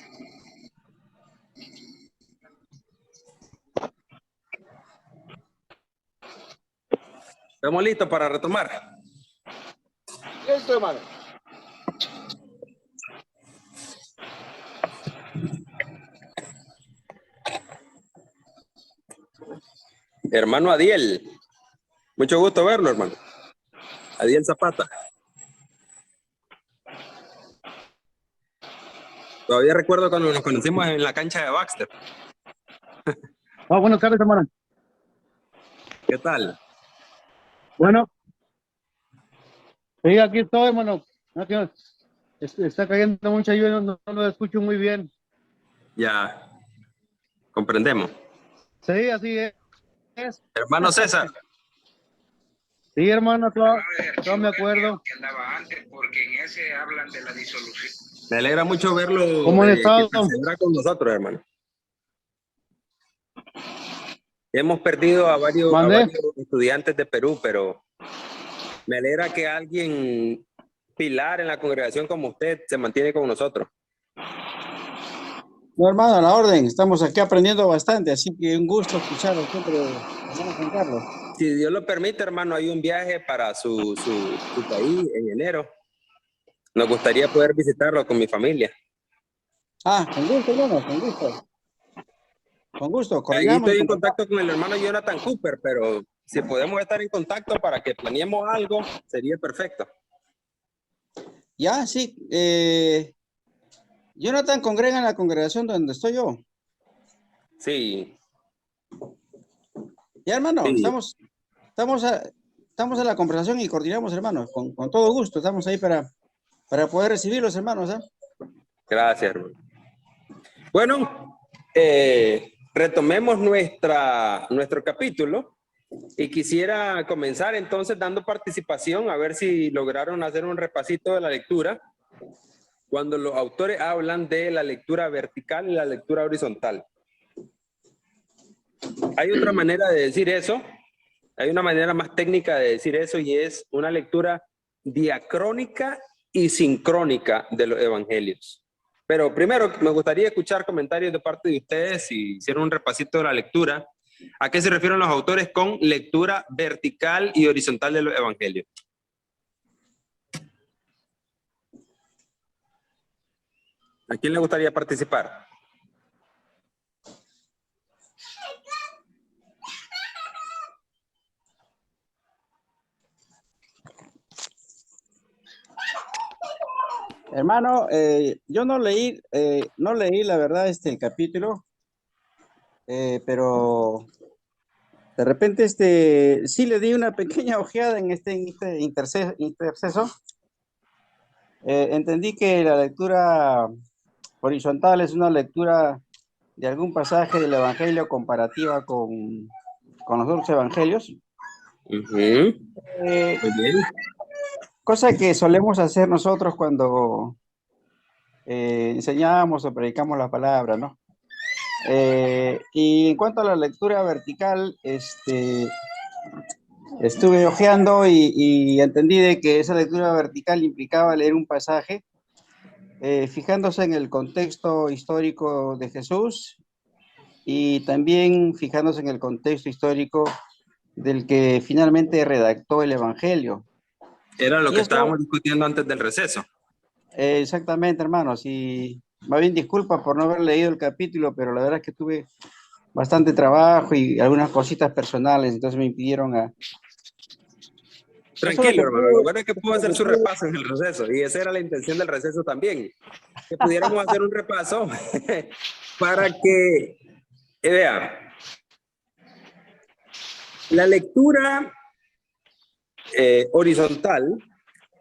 ¿Estamos listos para retomar? Listo, hermano. Hermano Adiel. Mucho gusto verlo, hermano. Adiel Zapata. Todavía recuerdo cuando nos conocimos en la cancha de Baxter. Buenas tardes, hermano. ¿Qué tal? Bueno, sí, aquí estoy, hermano. No, que está cayendo mucha lluvia, no lo escucho muy bien. Ya, comprendemos. Sí, así es. Hermano César. Sí, hermano, todo me acuerdo. Que andaba antes, porque en ese hablan de la disolución. Me alegra mucho verlo. ¿Cómo han estado? Que persevera con nosotros, hermano. Hemos perdido a varios estudiantes de Perú, pero me alegra que alguien pilar en la congregación como usted se mantiene con nosotros. No, hermano, a la orden. Estamos aquí aprendiendo bastante, así que un gusto escucharlo siempre, hermano Juan Carlos. Si Dios lo permite, hermano, hay un viaje para su país en enero. Nos gustaría poder visitarlo con mi familia. Ah, con gusto, hermano, con gusto. Con gusto, Ahí coordinamos. estoy en contacto con el hermano Jonathan Cooper, pero si podemos estar en contacto para que planeemos algo, sería perfecto. Ya, sí. Jonathan congrega en la congregación donde estoy yo. Sí. Ya, hermano, Sí. estamos a la conversación y coordinamos, hermano, con todo gusto. Estamos ahí para poder recibirlos, hermanos. Gracias, hermano. Bueno, retomemos nuestro capítulo y quisiera comenzar entonces dando participación, a ver si lograron hacer un repasito de la lectura cuando los autores hablan de la lectura vertical y la lectura horizontal. Hay otra manera de decir eso, hay una manera más técnica de decir eso, y es una lectura diacrónica y sincrónica de los evangelios. Pero primero me gustaría escuchar comentarios de parte de ustedes si hicieron un repasito de la lectura. ¿A qué se refieren los autores con lectura vertical y horizontal de los evangelios? ¿A quién le gustaría participar? Hermano, yo no leí la verdad el capítulo, pero de repente sí le di una pequeña ojeada en este interceso. Entendí que la lectura horizontal es una lectura de algún pasaje del evangelio comparativa con los otros evangelios. Muy bien. Cosa que solemos hacer nosotros cuando enseñamos o predicamos la palabra, ¿no? Y en cuanto a la lectura vertical, Estuve hojeando y entendí de que esa lectura vertical implicaba leer un pasaje, fijándose en el contexto histórico de Jesús y también fijándose en el contexto histórico del que finalmente redactó el Evangelio. Era lo Y que esto, estábamos discutiendo antes del receso. exactamente, hermanos, y más bien disculpa por no haber leído el capítulo, pero la verdad es que tuve bastante trabajo y algunas cositas personales, entonces me impidieron a... Tranquilo, hermano. Lo bueno es que pudo hacer su repaso en el receso. Y esa era la intención del receso también. Que pudiéramos hacer un repaso para que, vean, la lectura horizontal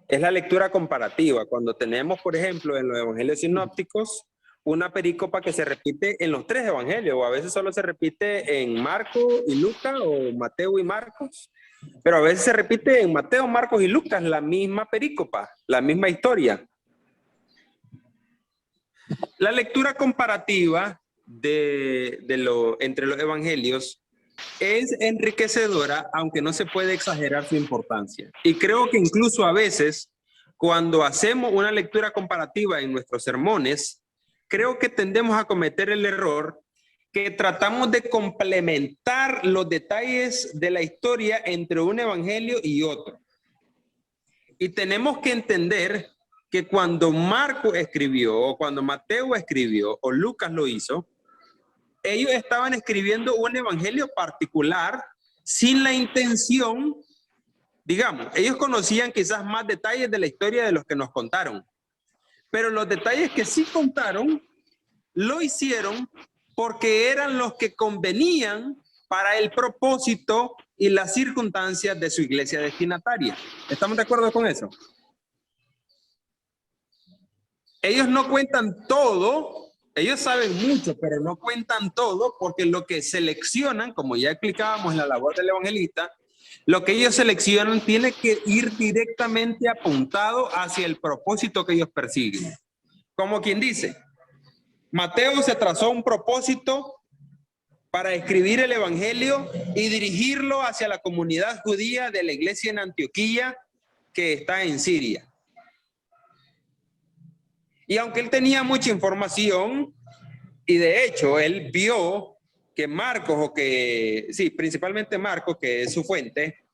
es la lectura comparativa. Cuando tenemos, por ejemplo, en los evangelios sinópticos, una perícopa que se repite en los 3 evangelios, o a veces solo se repite en Marcos y Lucas, o Mateo y Marcos, pero a veces se repite en Mateo, Marcos y Lucas la misma perícopa, la misma historia. La lectura comparativa entre los evangelios es enriquecedora, aunque no se puede exagerar su importancia. Y creo que incluso a veces, cuando hacemos una lectura comparativa en nuestros sermones, creo que tendemos a cometer el error que tratamos de complementar los detalles de la historia entre un evangelio y otro. Y tenemos que entender que cuando Marcos escribió, o cuando Mateo escribió, o Lucas lo hizo, ellos estaban escribiendo un evangelio particular sin la intención, digamos, ellos conocían quizás más detalles de la historia de los que nos contaron, pero los detalles que sí contaron lo hicieron porque eran los que convenían para el propósito y las circunstancias de su iglesia destinataria. ¿Estamos de acuerdo con eso? Ellos no cuentan todo, ellos saben mucho, pero no cuentan todo porque lo que seleccionan, como ya explicábamos en la labor del evangelista, lo que ellos seleccionan tiene que ir directamente apuntado hacia el propósito que ellos persiguen. Como quien dice, Mateo se trazó un propósito para escribir el evangelio y dirigirlo hacia la comunidad judía de la iglesia en Antioquía que está en Siria. Y aunque él tenía mucha información, y de hecho él vio que Marcos, principalmente Marcos, que es su fuente,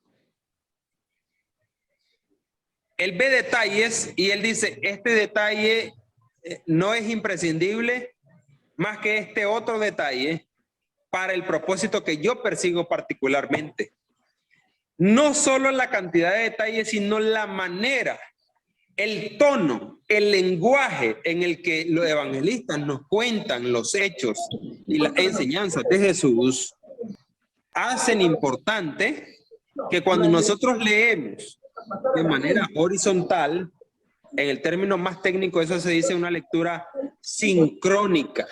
él ve detalles y él dice, este detalle no es imprescindible más que este otro detalle para el propósito que yo persigo particularmente. No solo la cantidad de detalles, sino la manera, el tono, el lenguaje en el que los evangelistas nos cuentan los hechos y las enseñanzas de Jesús hacen importante que cuando nosotros leemos de manera horizontal, en el término más técnico eso se dice una lectura sincrónica.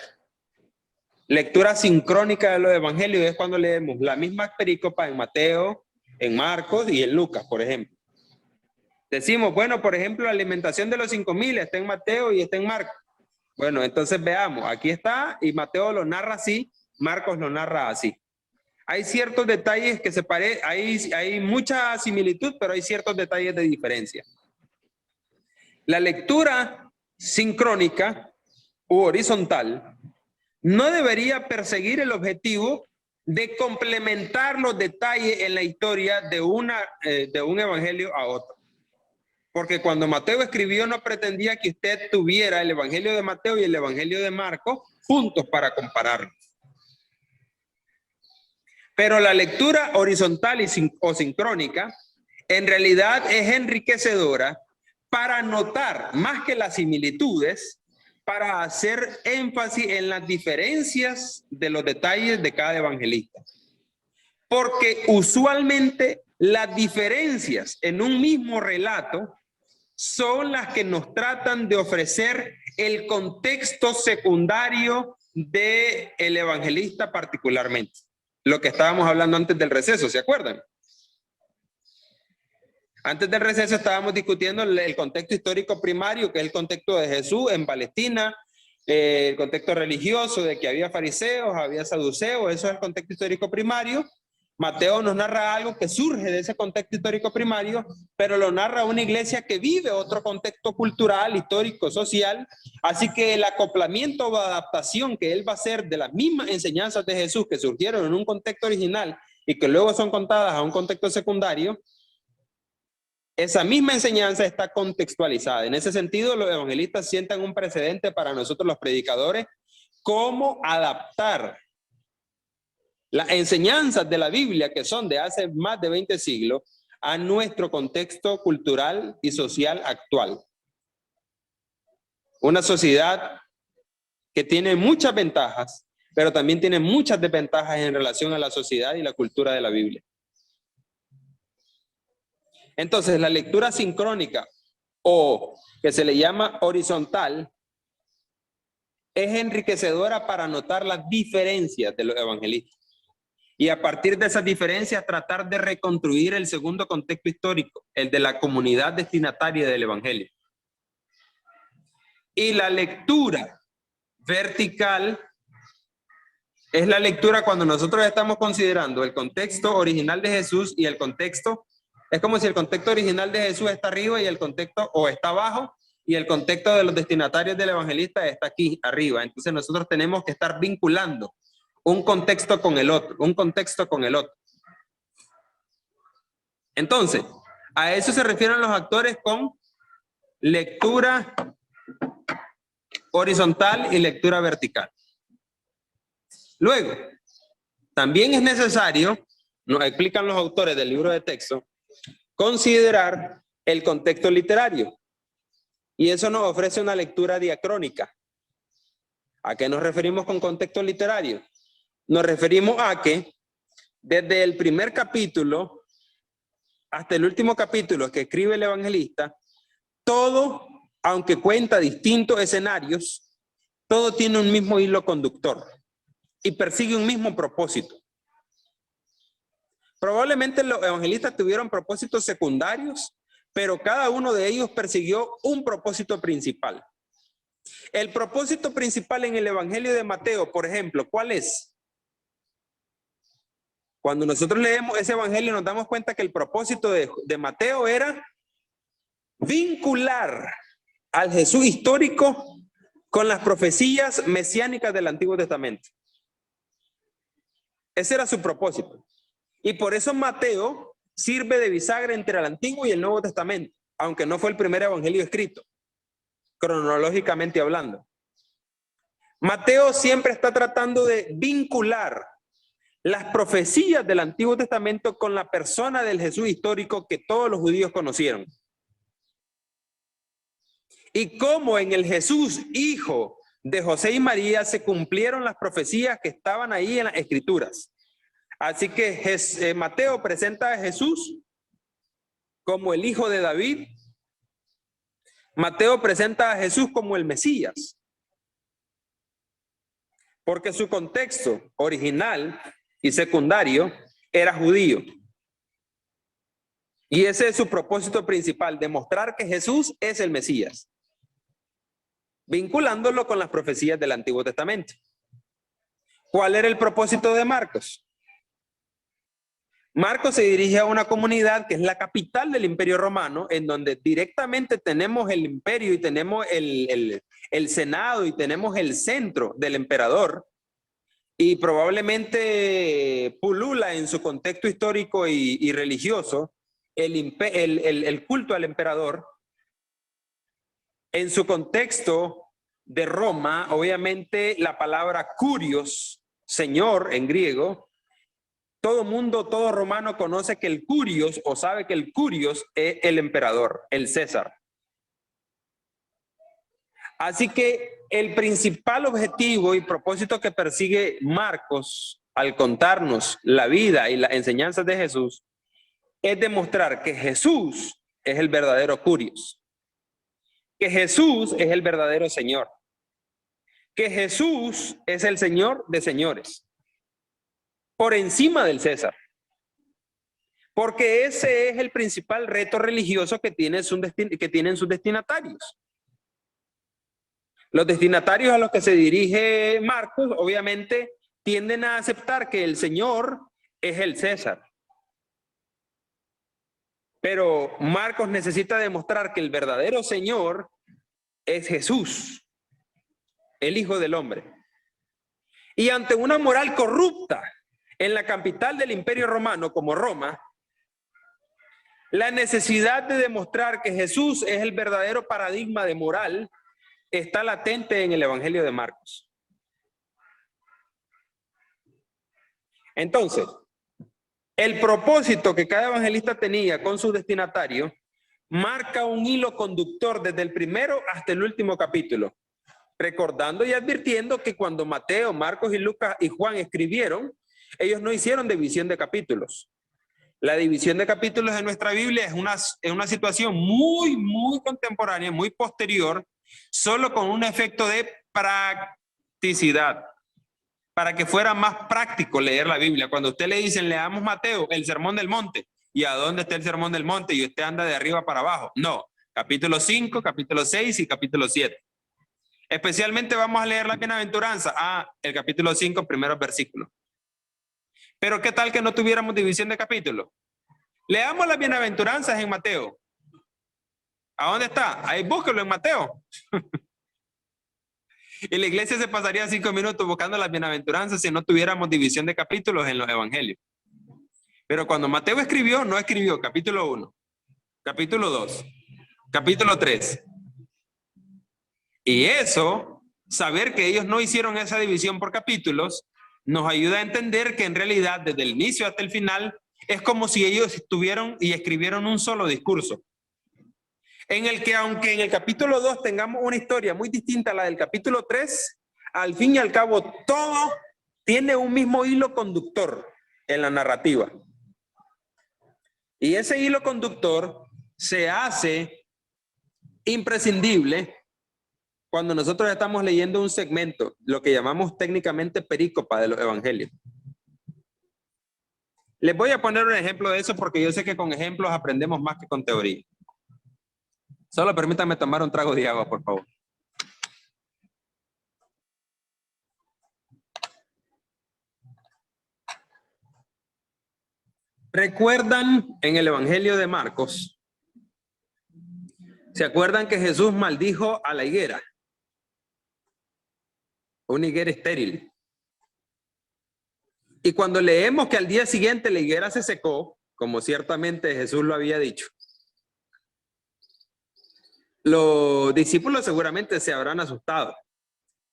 Lectura sincrónica de los evangelios es cuando leemos la misma perícopa en Mateo, en Marcos y en Lucas, por ejemplo. Decimos, bueno, por ejemplo, la alimentación de los 5,000 está en Mateo y está en Marcos. Bueno, entonces veamos, aquí está y Mateo lo narra así, Marcos lo narra así. Hay ciertos detalles que se parecen, hay mucha similitud, pero hay ciertos detalles de diferencia. La lectura sincrónica u horizontal no debería perseguir el objetivo de complementar los detalles en la historia de un evangelio a otro. Porque cuando Mateo escribió no pretendía que usted tuviera el evangelio de Mateo y el evangelio de Marcos juntos para compararlos. Pero la lectura horizontal o sincrónica en realidad es enriquecedora para notar más que las similitudes, para hacer énfasis en las diferencias de los detalles de cada evangelista. Porque usualmente las diferencias en un mismo relato son las que nos tratan de ofrecer el contexto secundario del evangelista particularmente. Lo que estábamos hablando antes del receso, ¿se acuerdan? Antes del receso estábamos discutiendo el contexto histórico primario, que es el contexto de Jesús en Palestina, el contexto religioso de que había fariseos, había saduceos, eso es el contexto histórico primario. Mateo nos narra algo que surge de ese contexto histórico primario, pero lo narra una iglesia que vive otro contexto cultural, histórico, social. Así que el acoplamiento o adaptación que él va a hacer de las mismas enseñanzas de Jesús que surgieron en un contexto original y que luego son contadas a un contexto secundario, esa misma enseñanza está contextualizada. En ese sentido, los evangelistas sientan un precedente para nosotros los predicadores, cómo adaptar las enseñanzas de la Biblia, que son de hace más de 20 siglos, a nuestro contexto cultural y social actual. Una sociedad que tiene muchas ventajas, pero también tiene muchas desventajas en relación a la sociedad y la cultura de la Biblia. Entonces, la lectura sincrónica, o que se le llama horizontal, es enriquecedora para notar las diferencias de los evangelistas. Y a partir de esas diferencias tratar de reconstruir el segundo contexto histórico, el de la comunidad destinataria del evangelio. Y la lectura vertical es la lectura cuando nosotros estamos considerando el contexto original de Jesús y el contexto, es como si el contexto original de Jesús está arriba y el contexto, o está abajo, y el contexto de los destinatarios del evangelista está aquí arriba. Entonces nosotros tenemos que estar vinculando un contexto con el otro, un contexto con el otro. Entonces, a eso se refieren los actores con lectura horizontal y lectura vertical. Luego, también es necesario, nos explican los autores del libro de texto, considerar el contexto literario. Y eso nos ofrece una lectura diacrónica. ¿A qué nos referimos con contexto literario? Nos referimos a que desde el primer capítulo hasta el último capítulo que escribe el evangelista, todo, aunque cuenta distintos escenarios, todo tiene un mismo hilo conductor y persigue un mismo propósito. Probablemente los evangelistas tuvieron propósitos secundarios, pero cada uno de ellos persiguió un propósito principal. El propósito principal en el evangelio de Mateo, por ejemplo, ¿cuál es? Cuando nosotros leemos ese evangelio nos damos cuenta que el propósito de Mateo era vincular al Jesús histórico con las profecías mesiánicas del Antiguo Testamento. Ese era su propósito. Y por eso Mateo sirve de bisagra entre el Antiguo y el Nuevo Testamento, aunque no fue el primer evangelio escrito, cronológicamente hablando. Mateo siempre está tratando de vincular las profecías del Antiguo Testamento con la persona del Jesús histórico que todos los judíos conocieron. Y cómo en el Jesús, hijo de José y María, se cumplieron las profecías que estaban ahí en las Escrituras. Así que Mateo presenta a Jesús como el hijo de David. Mateo presenta a Jesús como el Mesías. Porque su contexto original y secundario era judío. Y ese es su propósito principal, demostrar que Jesús es el Mesías, vinculándolo con las profecías del Antiguo Testamento. ¿Cuál era el propósito de Marcos? Marcos se dirige a una comunidad que es la capital del Imperio Romano, en donde directamente tenemos el imperio y tenemos el Senado y tenemos el centro del emperador, y probablemente pulula en su contexto histórico y religioso el culto al emperador. En su contexto de Roma, obviamente la palabra kurios, señor en griego, todo mundo, todo romano conoce que el kurios, o sabe que el kurios es el emperador, el César. Así que el principal objetivo y propósito que persigue Marcos al contarnos la vida y las enseñanzas de Jesús es demostrar que Jesús es el verdadero kurios, que Jesús es el verdadero Señor, que Jesús es el Señor de señores, por encima del César, porque ese es el principal reto religioso que tienen sus destinatarios. Los destinatarios a los que se dirige Marcos, obviamente, tienden a aceptar que el Señor es el César. Pero Marcos necesita demostrar que el verdadero Señor es Jesús, el Hijo del Hombre. Y ante una moral corrupta en la capital del Imperio Romano como Roma, la necesidad de demostrar que Jesús es el verdadero paradigma de moral está latente en el Evangelio de Marcos. Entonces, el propósito que cada evangelista tenía con su destinatario marca un hilo conductor desde el primero hasta el último capítulo, recordando y advirtiendo que cuando Mateo, Marcos y Lucas y Juan escribieron, ellos no hicieron división de capítulos. La división de capítulos en nuestra Biblia es una situación muy contemporánea, muy posterior, solo con un efecto de practicidad, para que fuera más práctico leer la Biblia. Cuando usted le dicen, leamos Mateo, el Sermón del Monte, ¿y a dónde está el Sermón del Monte? Y usted anda de arriba para abajo. No, capítulo 5, capítulo 6 y capítulo 7. Especialmente vamos a leer la bienaventuranza. El capítulo 5, primeros versículos. Pero ¿qué tal que no tuviéramos división de capítulos? Leamos las bienaventuranzas en Mateo. ¿A dónde está? Ahí búsquelo en Mateo. Y la iglesia se pasaría 5 minutos buscando las bienaventuranzas si no tuviéramos división de capítulos en los evangelios. Pero cuando Mateo escribió, no escribió capítulo 1, capítulo 2, capítulo 3. Y eso, saber que ellos no hicieron esa división por capítulos, nos ayuda a entender que en realidad desde el inicio hasta el final es como si ellos estuvieron y escribieron un solo discurso. En el que aunque en el capítulo 2 tengamos una historia muy distinta a la del capítulo 3, al fin y al cabo todo tiene un mismo hilo conductor en la narrativa. Y ese hilo conductor se hace imprescindible cuando nosotros estamos leyendo un segmento, lo que llamamos técnicamente perícopa de los evangelios. Les voy a poner un ejemplo de eso porque yo sé que con ejemplos aprendemos más que con teoría. Solo permítanme tomar un trago de agua, por favor. ¿Recuerdan en el Evangelio de Marcos? ¿Se acuerdan que Jesús maldijo a la higuera? Una higuera estéril. Y cuando leemos que al día siguiente la higuera se secó, como ciertamente Jesús lo había dicho, los discípulos seguramente se habrán asustado.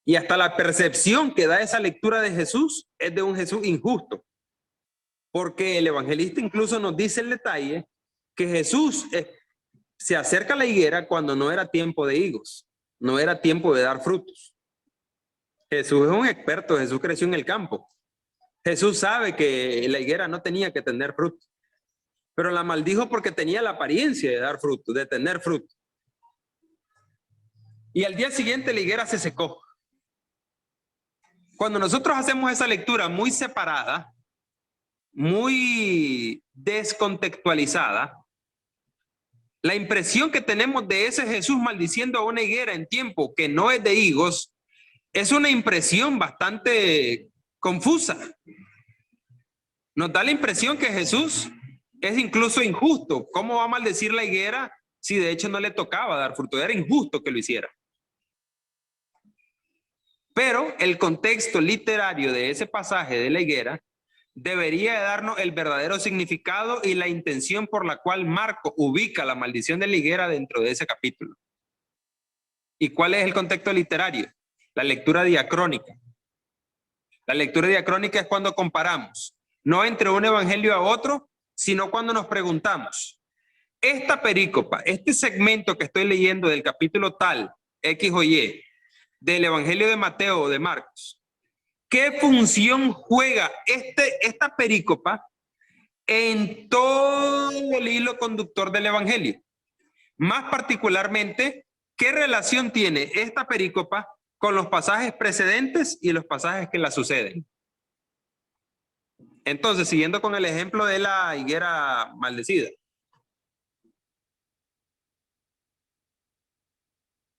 Y hasta la percepción que da esa lectura de Jesús es de un Jesús injusto. Porque el evangelista incluso nos dice el detalle que Jesús se acerca a la higuera cuando no era tiempo de higos, no era tiempo de dar frutos. Jesús es un experto, Jesús creció en el campo. Jesús sabe que la higuera no tenía que tener fruto, pero la maldijo porque tenía la apariencia de dar fruto, de tener fruto. Y al día siguiente la higuera se secó. Cuando nosotros hacemos esa lectura muy separada, muy descontextualizada, la impresión que tenemos de ese Jesús maldiciendo a una higuera en tiempo que no es de higos, es una impresión bastante confusa. Nos da la impresión que Jesús es incluso injusto. ¿Cómo va a maldecir la higuera si de hecho no le tocaba dar fruto? Era injusto que lo hiciera. Pero el contexto literario de ese pasaje de la higuera debería darnos el verdadero significado y la intención por la cual Marcos ubica la maldición de la higuera dentro de ese capítulo. ¿Y cuál es el contexto literario? La lectura diacrónica. La lectura diacrónica es cuando comparamos, no entre un evangelio a otro, sino cuando nos preguntamos, esta perícopa, este segmento que estoy leyendo del capítulo tal, X o Y, del evangelio de Mateo o de Marcos, ¿qué función juega esta perícopa en todo el hilo conductor del evangelio? Más particularmente, ¿qué relación tiene esta perícopa con los pasajes precedentes y los pasajes que la suceden? Entonces, siguiendo con el ejemplo de la higuera maldecida.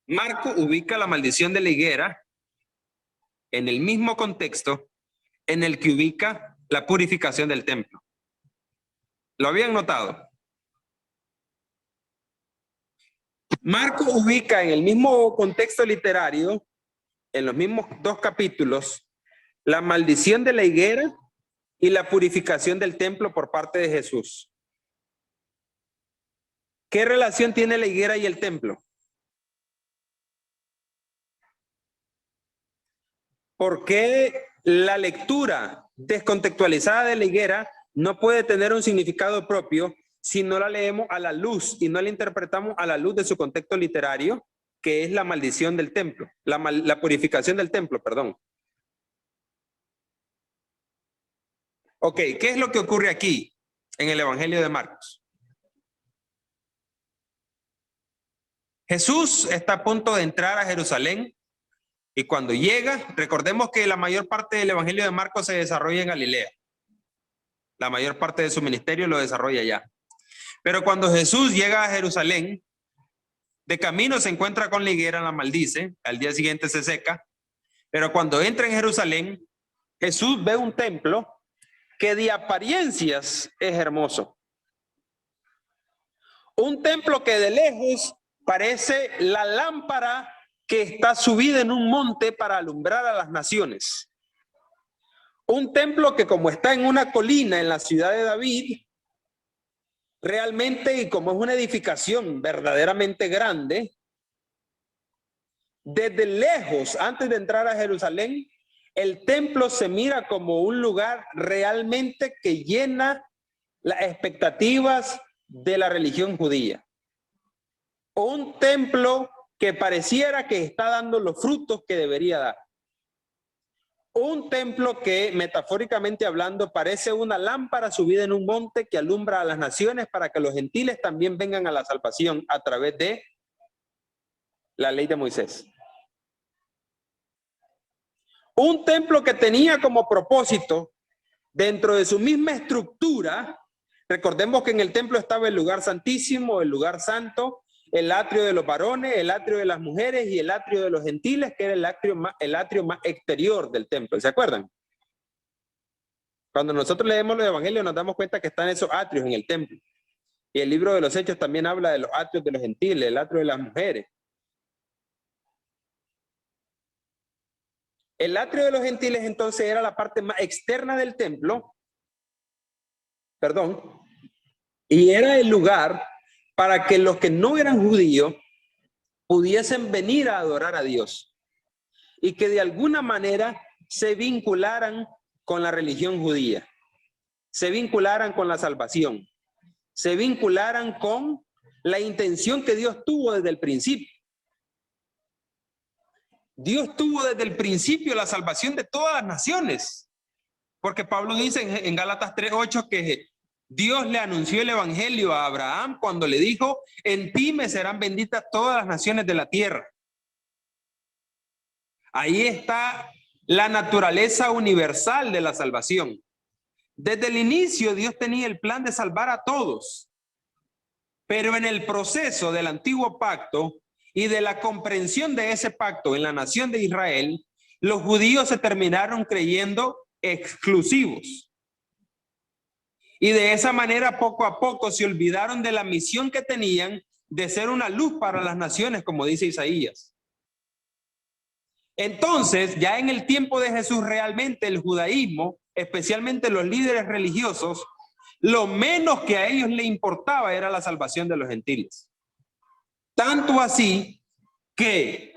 Marco ubica la maldición de la higuera en el mismo contexto en el que ubica la purificación del templo. ¿Lo habían notado? Marcos ubica en el mismo contexto literario, en los mismos 2 capítulos, la maldición de la higuera y la purificación del templo por parte de Jesús. ¿Qué relación tiene la higuera y el templo? ¿Por qué la lectura descontextualizada de la higuera no puede tener un significado propio si no la leemos a la luz y no la interpretamos a la luz de su contexto literario, que es la maldición del templo, la purificación del templo, perdón? Ok, ¿qué es lo que ocurre aquí en el Evangelio de Marcos? Jesús está a punto de entrar a Jerusalén y cuando llega, recordemos que la mayor parte del Evangelio de Marcos se desarrolla en Galilea. La mayor parte de su ministerio lo desarrolla allá. Pero cuando Jesús llega a Jerusalén, de camino se encuentra con la higuera, la maldice, al día siguiente se seca, pero cuando entra en Jerusalén, Jesús ve un templo que de apariencias es hermoso. Un templo que de lejos parece la lámpara que está subida en un monte para alumbrar a las naciones. Un templo que como está en una colina en la ciudad de David, realmente, y como es una edificación verdaderamente grande, desde lejos, antes de entrar a Jerusalén, el templo se mira como un lugar realmente que llena las expectativas de la religión judía. Un templo que pareciera que está dando los frutos que debería dar. Un templo que, metafóricamente hablando, parece una lámpara subida en un monte que alumbra a las naciones para que los gentiles también vengan a la salvación a través de la ley de Moisés. Un templo que tenía como propósito, dentro de su misma estructura, recordemos que en el templo estaba el lugar santísimo, el lugar santo, el atrio de los varones, el atrio de las mujeres y el atrio de los gentiles, que era el atrio más exterior del templo. ¿Se acuerdan? Cuando nosotros leemos los evangelios nos damos cuenta que están esos atrios en el templo. Y el libro de los Hechos también habla de los atrios de los gentiles, el atrio de las mujeres. El atrio de los gentiles entonces era la parte más externa del templo, y era el lugar para que los que no eran judíos pudiesen venir a adorar a Dios y que de alguna manera se vincularan con la religión judía, se vincularan con la salvación, se vincularan con la intención que Dios tuvo desde el principio. Dios tuvo desde el principio la salvación de todas las naciones, porque Pablo dice en Gálatas 3:8 que Dios le anunció el evangelio a Abraham cuando le dijo: en ti me serán benditas todas las naciones de la tierra. Ahí está la naturaleza universal de la salvación. Desde el inicio Dios tenía el plan de salvar a todos, pero en el proceso del antiguo pacto y de la comprensión de ese pacto en la nación de Israel, los judíos se terminaron creyendo exclusivos. Y de esa manera, poco a poco, se olvidaron de la misión que tenían de ser una luz para las naciones, como dice Isaías. Entonces, ya en el tiempo de Jesús, realmente el judaísmo, especialmente los líderes religiosos, lo menos que a ellos les importaba era la salvación de los gentiles. Tanto así que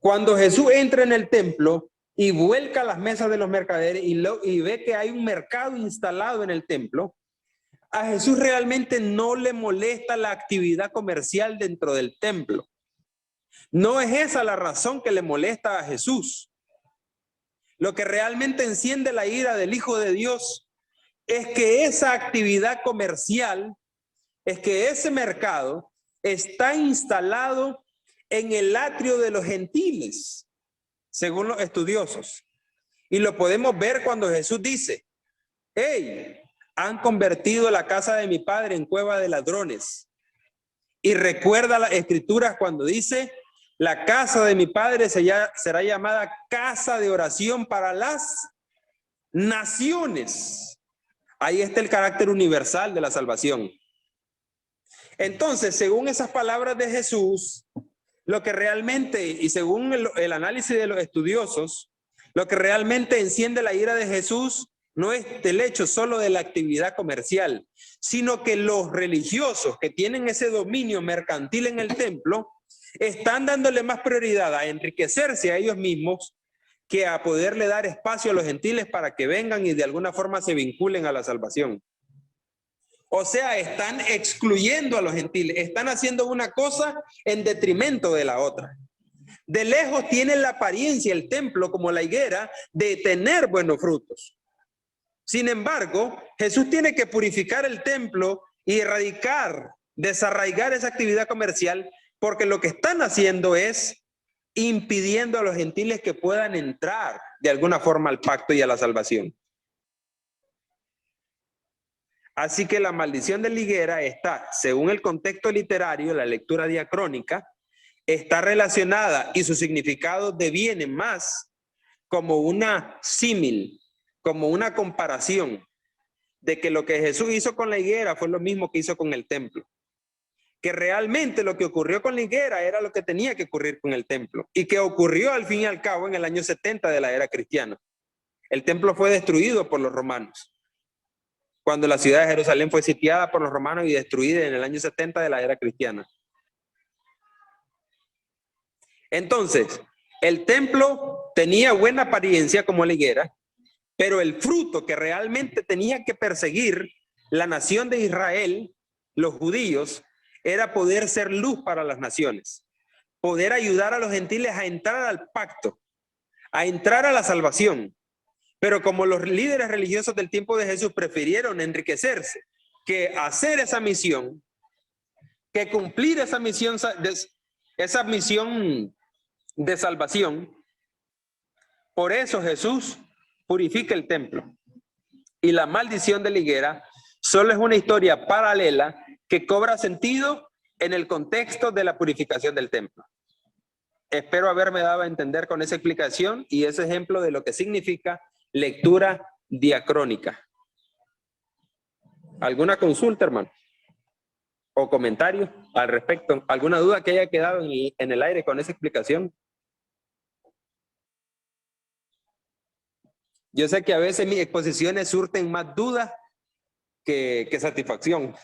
cuando Jesús entra en el templo y vuelca las mesas de los mercaderes y ve que hay un mercado instalado en el templo, a Jesús realmente no le molesta la actividad comercial dentro del templo. No es esa la razón que le molesta a Jesús. Lo que realmente enciende la ira del Hijo de Dios es que esa actividad comercial, es que ese mercado está instalado en el atrio de los gentiles, según los estudiosos. Y lo podemos ver cuando Jesús dice: hey, han convertido la casa de mi padre en cueva de ladrones. Y recuerda las escrituras cuando dice: la casa de mi padre será llamada casa de oración para las naciones. Ahí está el carácter universal de la salvación. Entonces, según esas palabras de Jesús, lo que realmente, y según el análisis de los estudiosos, lo que realmente enciende la ira de Jesús no es el hecho solo de la actividad comercial, sino que los religiosos que tienen ese dominio mercantil en el templo están dándole más prioridad a enriquecerse a ellos mismos que a poderle dar espacio a los gentiles para que vengan y de alguna forma se vinculen a la salvación. O sea, están excluyendo a los gentiles, están haciendo una cosa en detrimento de la otra. De lejos tiene la apariencia el templo como la higuera de tener buenos frutos. Sin embargo, Jesús tiene que purificar el templo y erradicar, desarraigar esa actividad comercial, porque lo que están haciendo es impidiendo a los gentiles que puedan entrar de alguna forma al pacto y a la salvación. Así que la maldición de la higuera está, según el contexto literario, la lectura diacrónica, está relacionada y su significado deviene más como una símil, como una comparación de que lo que Jesús hizo con la higuera fue lo mismo que hizo con el templo. Que realmente lo que ocurrió con la higuera era lo que tenía que ocurrir con el templo y que ocurrió al fin y al cabo en el año 70 de la era cristiana. El templo fue destruido por los romanos. Cuando la ciudad de Jerusalén fue sitiada por los romanos y destruida en el año 70 de la era cristiana. Entonces, el templo tenía buena apariencia como la higuera, pero el fruto que realmente tenía que perseguir la nación de Israel, los judíos, era poder ser luz para las naciones, poder ayudar a los gentiles a entrar al pacto, a entrar a la salvación. Pero como los líderes religiosos del tiempo de Jesús prefirieron enriquecerse que hacer esa misión, que cumplir esa misión de salvación, por eso Jesús purifica el templo. Y la maldición de la higuera solo es una historia paralela que cobra sentido en el contexto de la purificación del templo. Espero haberme dado a entender con esa explicación y ese ejemplo de lo que significa lectura diacrónica. ¿Alguna consulta, hermano? ¿O comentario al respecto? ¿Alguna duda que haya quedado en el aire con esa explicación? Yo sé que a veces mis exposiciones surten más dudas que satisfacción.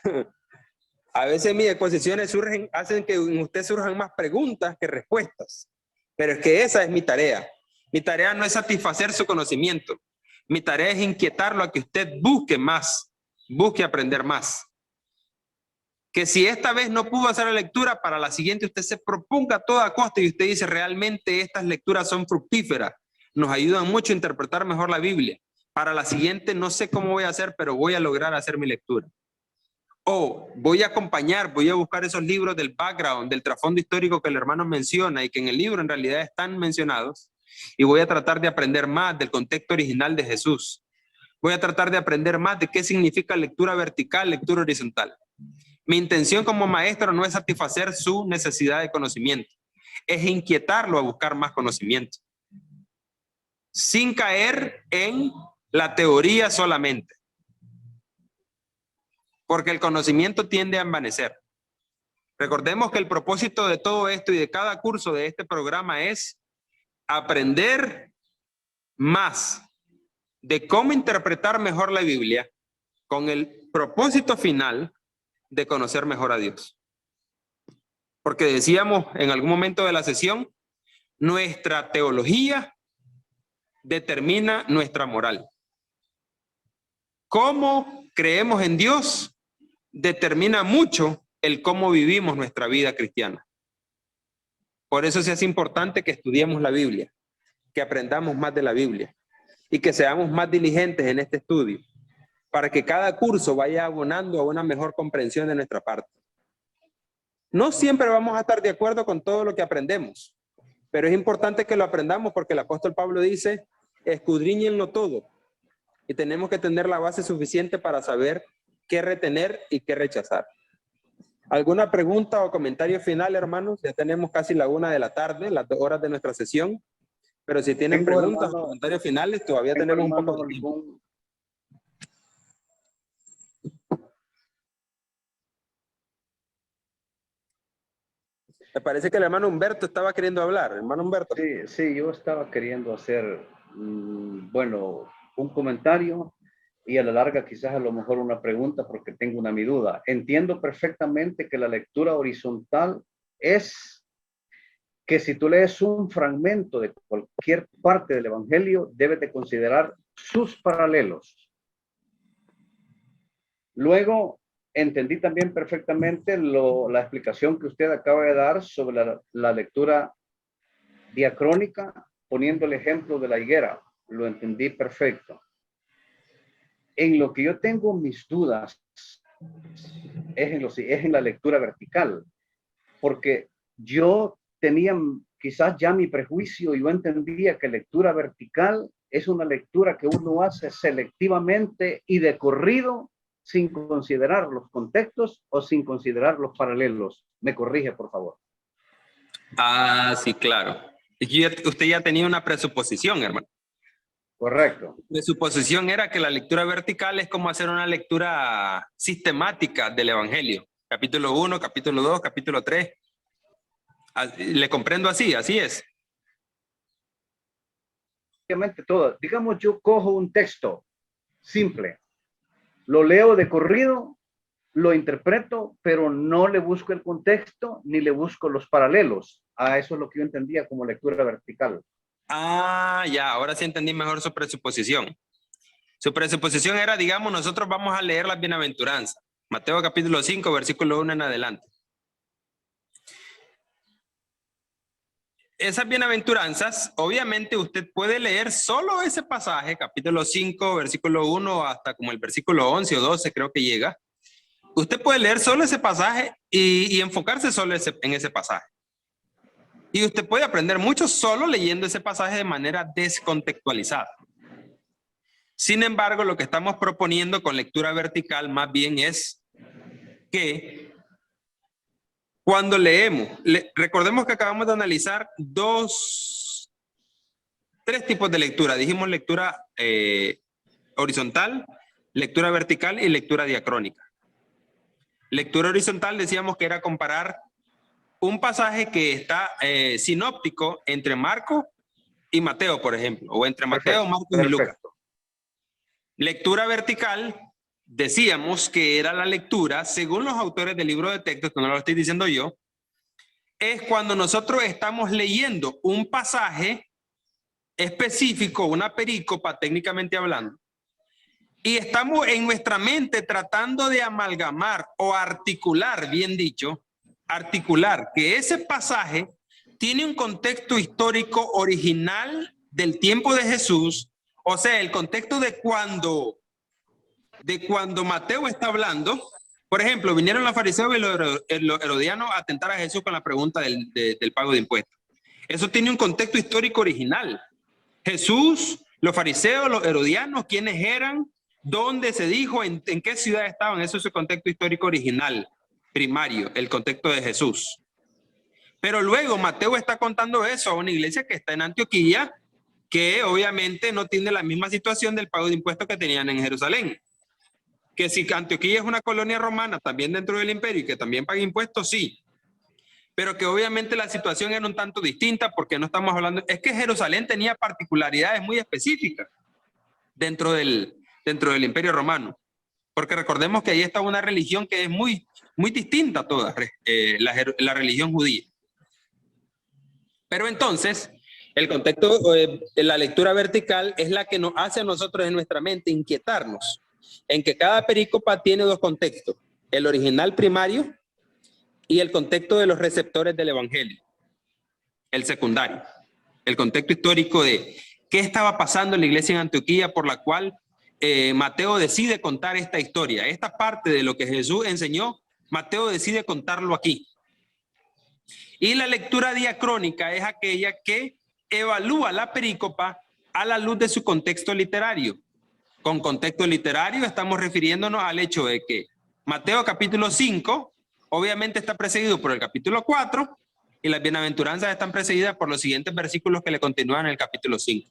A veces mis exposiciones hacen que en usted surjan más preguntas que respuestas. Pero es que esa es mi tarea. Mi tarea no es satisfacer su conocimiento. Mi tarea es inquietarlo a que usted busque más, busque aprender más. Que si esta vez no pudo hacer la lectura, para la siguiente usted se proponga a toda costa y usted dice, realmente estas lecturas son fructíferas, nos ayudan mucho a interpretar mejor la Biblia. Para la siguiente no sé cómo voy a hacer, pero voy a lograr hacer mi lectura. O voy a acompañar, voy a buscar esos libros del background, del trasfondo histórico que el hermano menciona y que en el libro en realidad están mencionados. Y voy a tratar de aprender más del contexto original de Jesús. Voy a tratar de aprender más de qué significa lectura vertical, lectura horizontal. Mi intención como maestro no es satisfacer su necesidad de conocimiento, es inquietarlo a buscar más conocimiento, sin caer en la teoría solamente, porque el conocimiento tiende a envanecer. Recordemos que el propósito de todo esto y de cada curso de este programa es aprender más de cómo interpretar mejor la Biblia con el propósito final de conocer mejor a Dios. Porque decíamos en algún momento de la sesión, nuestra teología determina nuestra moral. Cómo creemos en Dios determina mucho el cómo vivimos nuestra vida cristiana. Por eso sí es importante que estudiemos la Biblia, que aprendamos más de la Biblia y que seamos más diligentes en este estudio, para que cada curso vaya abonando a una mejor comprensión de nuestra parte. No siempre vamos a estar de acuerdo con todo lo que aprendemos, pero es importante que lo aprendamos porque el apóstol Pablo dice, escudriñenlo todo, y tenemos que tener la base suficiente para saber qué retener y qué rechazar. ¿Alguna pregunta o comentario final, hermanos? Ya tenemos casi la 1 de la tarde, las 2 horas de nuestra sesión. Pero si tienen Tengo, preguntas o hermano, comentarios finales, todavía tengo, tenemos un hermano, poco de tiempo. algún- Me parece que el hermano Humberto estaba queriendo hablar. Hermano Humberto. Sí, sí, yo estaba queriendo hacer, bueno, un comentario y a la larga quizás a lo mejor una pregunta porque tengo una mi duda. Entiendo perfectamente que la lectura horizontal es que si tú lees un fragmento de cualquier parte del Evangelio, debes de considerar sus paralelos. Luego, entendí también perfectamente la explicación que usted acaba de dar sobre la lectura diacrónica, poniendo el ejemplo de la higuera. Lo entendí perfecto. En lo que yo tengo mis dudas es en la lectura vertical, porque yo tenía quizás ya mi prejuicio y yo entendía que lectura vertical es una lectura que uno hace selectivamente y de corrido sin considerar los contextos o sin considerar los paralelos. Me corrige, por favor. Ah, sí, claro. Usted ya tenía una presuposición, hermano. Correcto. La presuposición era que la lectura vertical es como hacer una lectura sistemática del Evangelio. Capítulo 1, capítulo 2, capítulo 3. Le comprendo así es. Obviamente todo. Digamos, yo cojo un texto simple, lo leo de corrido, lo interpreto, pero no le busco el contexto ni le busco los paralelos. Eso es lo que yo entendía como lectura vertical. Ah, ya, ahora sí entendí mejor su presuposición. Su presuposición era, digamos, nosotros vamos a leer las bienaventuranzas. Mateo capítulo 5, versículo 1 en adelante. Esas bienaventuranzas, obviamente usted puede leer solo ese pasaje, capítulo 5, versículo 1 hasta como el versículo 11 o 12 creo que llega. Usted puede leer solo ese pasaje y enfocarse solo en ese pasaje. Y usted puede aprender mucho solo leyendo ese pasaje de manera descontextualizada. Sin embargo, lo que estamos proponiendo con lectura vertical más bien es que cuando leemos, recordemos que acabamos de analizar tres tipos de lectura. Dijimos lectura horizontal, lectura vertical y lectura diacrónica. Lectura horizontal decíamos que era comparar un pasaje que está sinóptico entre Marco y Mateo, por ejemplo, o entre Mateo, Marcos y Lucas. Lectura vertical, decíamos que era la lectura, según los autores del libro de texto, que no lo estoy diciendo yo, es cuando nosotros estamos leyendo un pasaje específico, una perícopa técnicamente hablando, y estamos en nuestra mente tratando de amalgamar o articular, bien dicho, articular que ese pasaje tiene un contexto histórico original del tiempo de Jesús, o sea, el contexto de cuando Mateo está hablando. Por ejemplo, vinieron los fariseos y los herodianos a tentar a Jesús con la pregunta del pago de impuestos. Eso tiene un contexto histórico original. Jesús, los fariseos, los herodianos, ¿quiénes eran? ¿Dónde se dijo? ¿En qué ciudad estaban? Eso es el contexto histórico original, primario, el contexto de Jesús. Pero luego Mateo está contando eso a una iglesia que está en Antioquía, que obviamente no tiene la misma situación del pago de impuestos que tenían en Jerusalén. Que si Antioquía es una colonia romana también dentro del imperio y que también paga impuestos, sí. Pero que obviamente la situación era un tanto distinta porque no estamos hablando... Es que Jerusalén tenía particularidades muy específicas dentro del imperio romano. Porque recordemos que ahí está una religión que es muy distinta a todas, la religión judía. Pero entonces, el contexto, la lectura vertical es la que nos hace a nosotros en nuestra mente inquietarnos en que cada perícopa tiene dos contextos, el original primario y el contexto de los receptores del evangelio, el secundario, el contexto histórico de qué estaba pasando en la iglesia en Antioquía por la cual Mateo decide contar esta historia, esta parte de lo que Jesús enseñó, Mateo decide contarlo aquí. Y la lectura diacrónica es aquella que evalúa la perícopa a la luz de su contexto literario. Con contexto literario estamos refiriéndonos al hecho de que Mateo capítulo 5 obviamente está precedido por el capítulo 4 Y las bienaventuranzas están precedidas por los siguientes versículos que le continúan en el capítulo 5.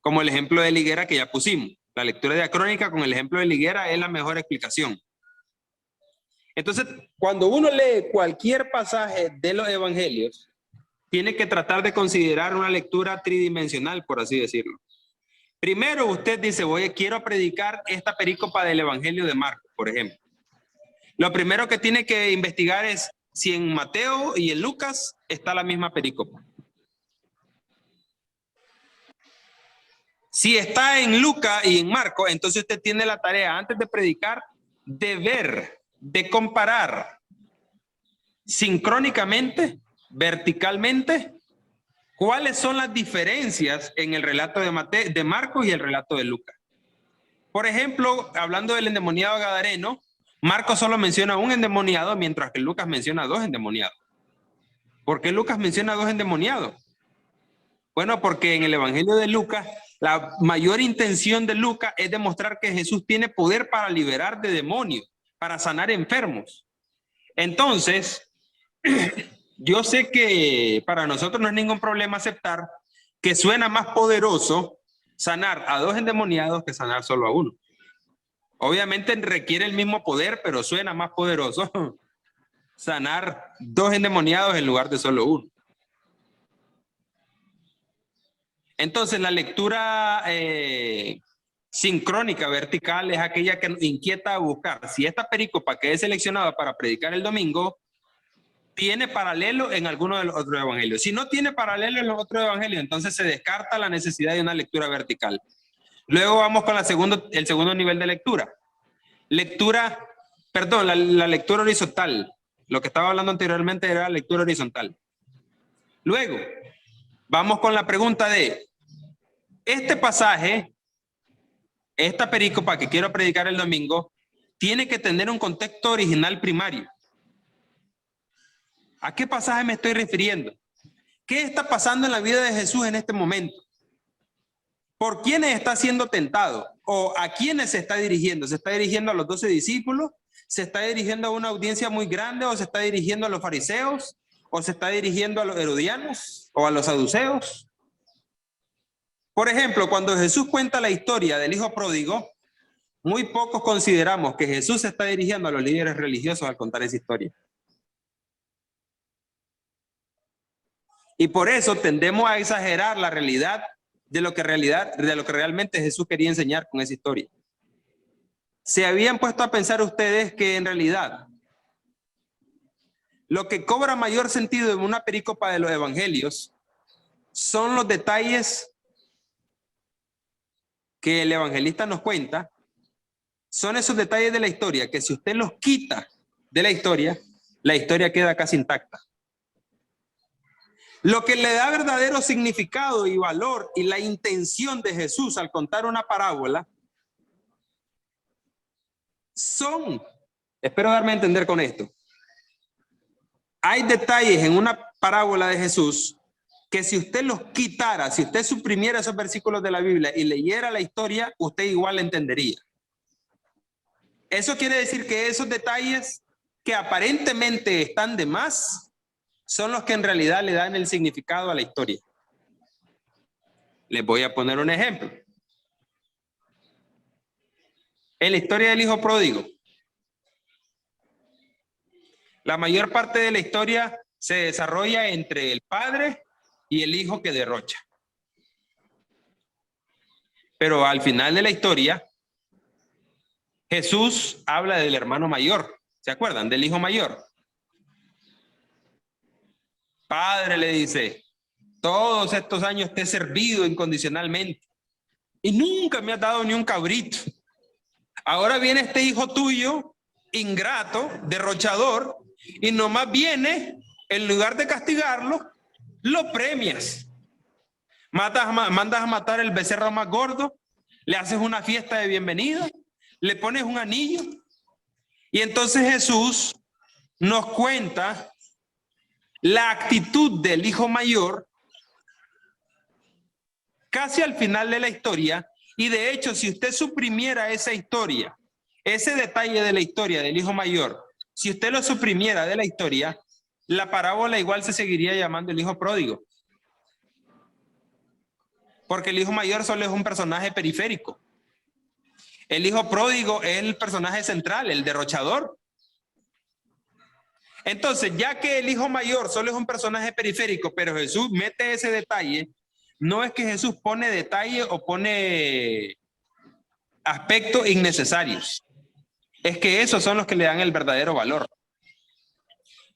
Como el ejemplo de la higuera que ya pusimos. La lectura diacrónica con el ejemplo de la higuera es la mejor explicación. Entonces, cuando uno lee cualquier pasaje de los evangelios, tiene que tratar de considerar una lectura tridimensional, por así decirlo. Primero, usted dice, quiero predicar esta perícopa del evangelio de Marcos, por ejemplo. Lo primero que tiene que investigar es si en Mateo y en Lucas está la misma perícopa. Si está en Lucas y en Marcos, entonces usted tiene la tarea, antes de predicar, de ver, de comparar sincrónicamente, verticalmente, cuáles son las diferencias en el relato de Marcos y el relato de Lucas. Por ejemplo, hablando del endemoniado gadareno, Marcos solo menciona un endemoniado, mientras que Lucas menciona 2 endemoniados. ¿Por qué Lucas menciona 2 endemoniados? Bueno, porque en el evangelio de Lucas, la mayor intención de Lucas es demostrar que Jesús tiene poder para liberar de demonios, para sanar enfermos. Entonces, yo sé que para nosotros no es ningún problema aceptar que suena más poderoso sanar a 2 endemoniados que sanar solo a 1. Obviamente requiere el mismo poder, pero suena más poderoso sanar 2 endemoniados en lugar de solo 1. Entonces, la lectura sincrónica vertical es aquella que nos inquieta a buscar si esta perícopa que es seleccionada para predicar el domingo tiene paralelo en alguno de los otros evangelios. Si no tiene paralelo en los otros evangelios, entonces se descarta la necesidad de una lectura vertical. Luego vamos con el segundo nivel de lectura. La lectura horizontal. Lo que estaba hablando anteriormente era la lectura horizontal. Luego, vamos con la pregunta de, este pasaje, esta perícopa que quiero predicar el domingo, tiene que tener un contexto original primario. ¿A qué pasaje me estoy refiriendo? ¿Qué está pasando en la vida de Jesús en este momento? ¿Por quiénes está siendo tentado? ¿O a quiénes se está dirigiendo? ¿Se está dirigiendo a los 12 discípulos? ¿Se está dirigiendo a una audiencia muy grande? ¿O se está dirigiendo a los fariseos? ¿O se está dirigiendo a los herodianos? ¿O a los saduceos? Por ejemplo, cuando Jesús cuenta la historia del hijo pródigo, muy pocos consideramos que Jesús se está dirigiendo a los líderes religiosos al contar esa historia. Y por eso tendemos a exagerar la realidad de lo que realmente Jesús quería enseñar con esa historia. ¿Se habían puesto a pensar ustedes que en realidad lo que cobra mayor sentido en una perícopa de los evangelios son los detalles que el evangelista nos cuenta? Son esos detalles de la historia que si usted los quita de la historia queda casi intacta. Lo que le da verdadero significado y valor y la intención de Jesús al contar una parábola son, espero darme a entender con esto, hay detalles en una parábola de Jesús que si usted los quitara, si usted suprimiera esos versículos de la Biblia y leyera la historia, usted igual entendería. Eso quiere decir que esos detalles que aparentemente están de más son los que en realidad le dan el significado a la historia. Les voy a poner un ejemplo. En la historia del hijo pródigo, la mayor parte de la historia se desarrolla entre el padre y el hijo que derrocha. Pero al final de la historia, Jesús habla del hermano mayor. ¿Se acuerdan? Del hijo mayor. Padre, le dice, todos estos años te he servido incondicionalmente y nunca me has dado ni un cabrito. Ahora viene este hijo tuyo, ingrato, derrochador, y nomás viene, en lugar de castigarlo, lo premias. Mandas a matar el becerro más gordo, le haces una fiesta de bienvenida, le pones un anillo. Y entonces Jesús nos cuenta la actitud del hijo mayor casi al final de la historia. Y de hecho, si usted suprimiera esa historia, ese detalle de la historia del hijo mayor, si usted lo suprimiera de la historia, la parábola igual se seguiría llamando el hijo pródigo. Porque el hijo mayor solo es un personaje periférico. El hijo pródigo es el personaje central, el derrochador. Entonces, ya que el hijo mayor solo es un personaje periférico, pero Jesús mete ese detalle, no es que Jesús pone detalle o pone aspectos innecesarios. Es que esos son los que le dan el verdadero valor.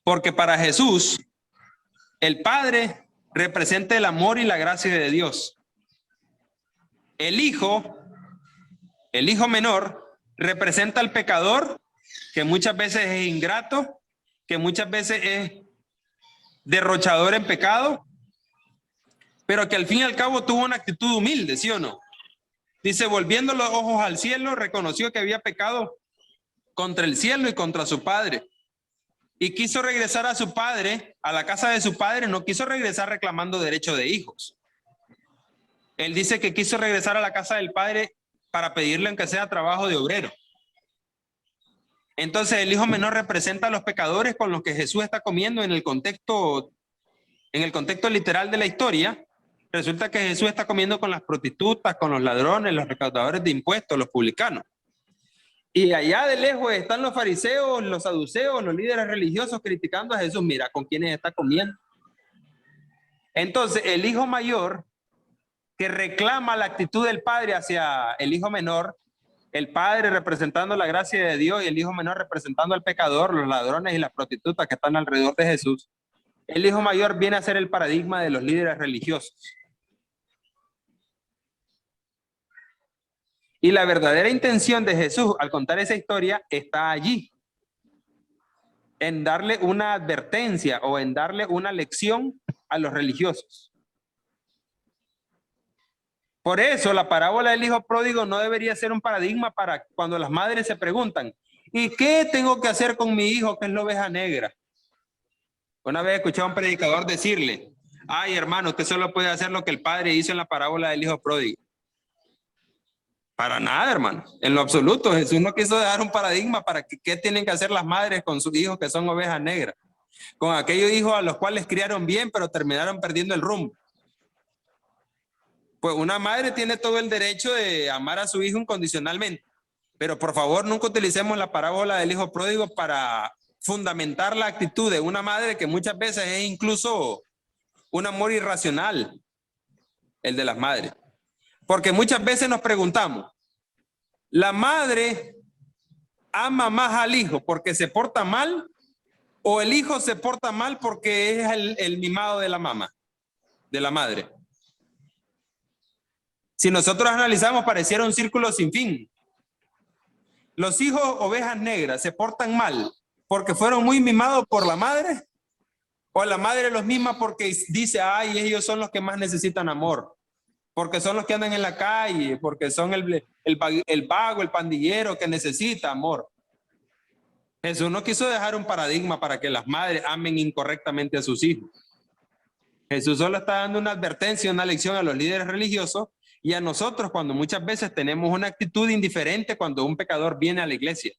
Porque para Jesús, el Padre representa el amor y la gracia de Dios. El hijo menor representa al pecador, que muchas veces es ingrato, que muchas veces es derrochador en pecado, pero que al fin y al cabo tuvo una actitud humilde, ¿sí o no? Dice, volviendo los ojos al cielo, reconoció que había pecado contra el cielo y contra su padre. Y quiso regresar a su padre, a la casa de su padre, no quiso regresar reclamando derecho de hijos. Él dice que quiso regresar a la casa del padre para pedirle aunque sea trabajo de obrero. Entonces el hijo menor representa a los pecadores con los que Jesús está comiendo en el contexto literal de la historia. Resulta que Jesús está comiendo con las prostitutas, con los ladrones, los recaudadores de impuestos, los publicanos. Y allá de lejos están los fariseos, los saduceos, los líderes religiosos criticando a Jesús. Mira con quiénes está comiendo. Entonces el hijo mayor que reclama la actitud del padre hacia el hijo menor, el padre representando la gracia de Dios y el hijo menor representando al pecador, los ladrones y las prostitutas que están alrededor de Jesús. El hijo mayor viene a ser el paradigma de los líderes religiosos. Y la verdadera intención de Jesús al contar esa historia está allí, en darle una advertencia o en darle una lección a los religiosos. Por eso la parábola del hijo pródigo no debería ser un paradigma para cuando las madres se preguntan, ¿y qué tengo que hacer con mi hijo que es la oveja negra? Una vez escuché a un predicador decirle, ay hermano, usted solo puede hacer lo que el padre hizo en la parábola del hijo pródigo. Para nada, hermano, en lo absoluto. Jesús no quiso dar un paradigma para qué tienen que hacer las madres con sus hijos que son ovejas negras, con aquellos hijos a los cuales criaron bien pero terminaron perdiendo el rumbo. Pues una madre tiene todo el derecho de amar a su hijo incondicionalmente, pero por favor nunca utilicemos la parábola del hijo pródigo para fundamentar la actitud de una madre que muchas veces es incluso un amor irracional, el de las madres. Porque muchas veces nos preguntamos, ¿la madre ama más al hijo porque se porta mal o el hijo se porta mal porque es el mimado de la mamá, de la madre? Si nosotros analizamos, pareciera un círculo sin fin. Los hijos ovejas negras se portan mal porque fueron muy mimados por la madre, o la madre los mima porque dice, ay, ellos son los que más necesitan amor, porque son los que andan en la calle, porque son el vago, el pandillero que necesita amor. Jesús no quiso dejar un paradigma para que las madres amen incorrectamente a sus hijos. Jesús solo está dando una advertencia, una lección a los líderes religiosos y a nosotros cuando muchas veces tenemos una actitud indiferente cuando un pecador viene a la iglesia.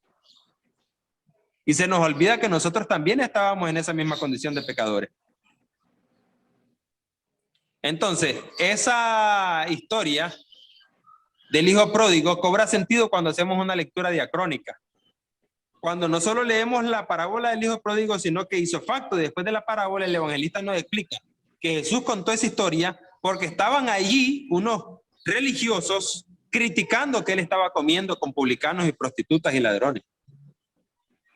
Y se nos olvida que nosotros también estábamos en esa misma condición de pecadores. Entonces, esa historia del hijo pródigo cobra sentido cuando hacemos una lectura diacrónica. Cuando no solo leemos la parábola del hijo pródigo, sino que hizo facto, después de la parábola, el evangelista nos explica que Jesús contó esa historia porque estaban allí unos religiosos criticando que él estaba comiendo con publicanos y prostitutas y ladrones.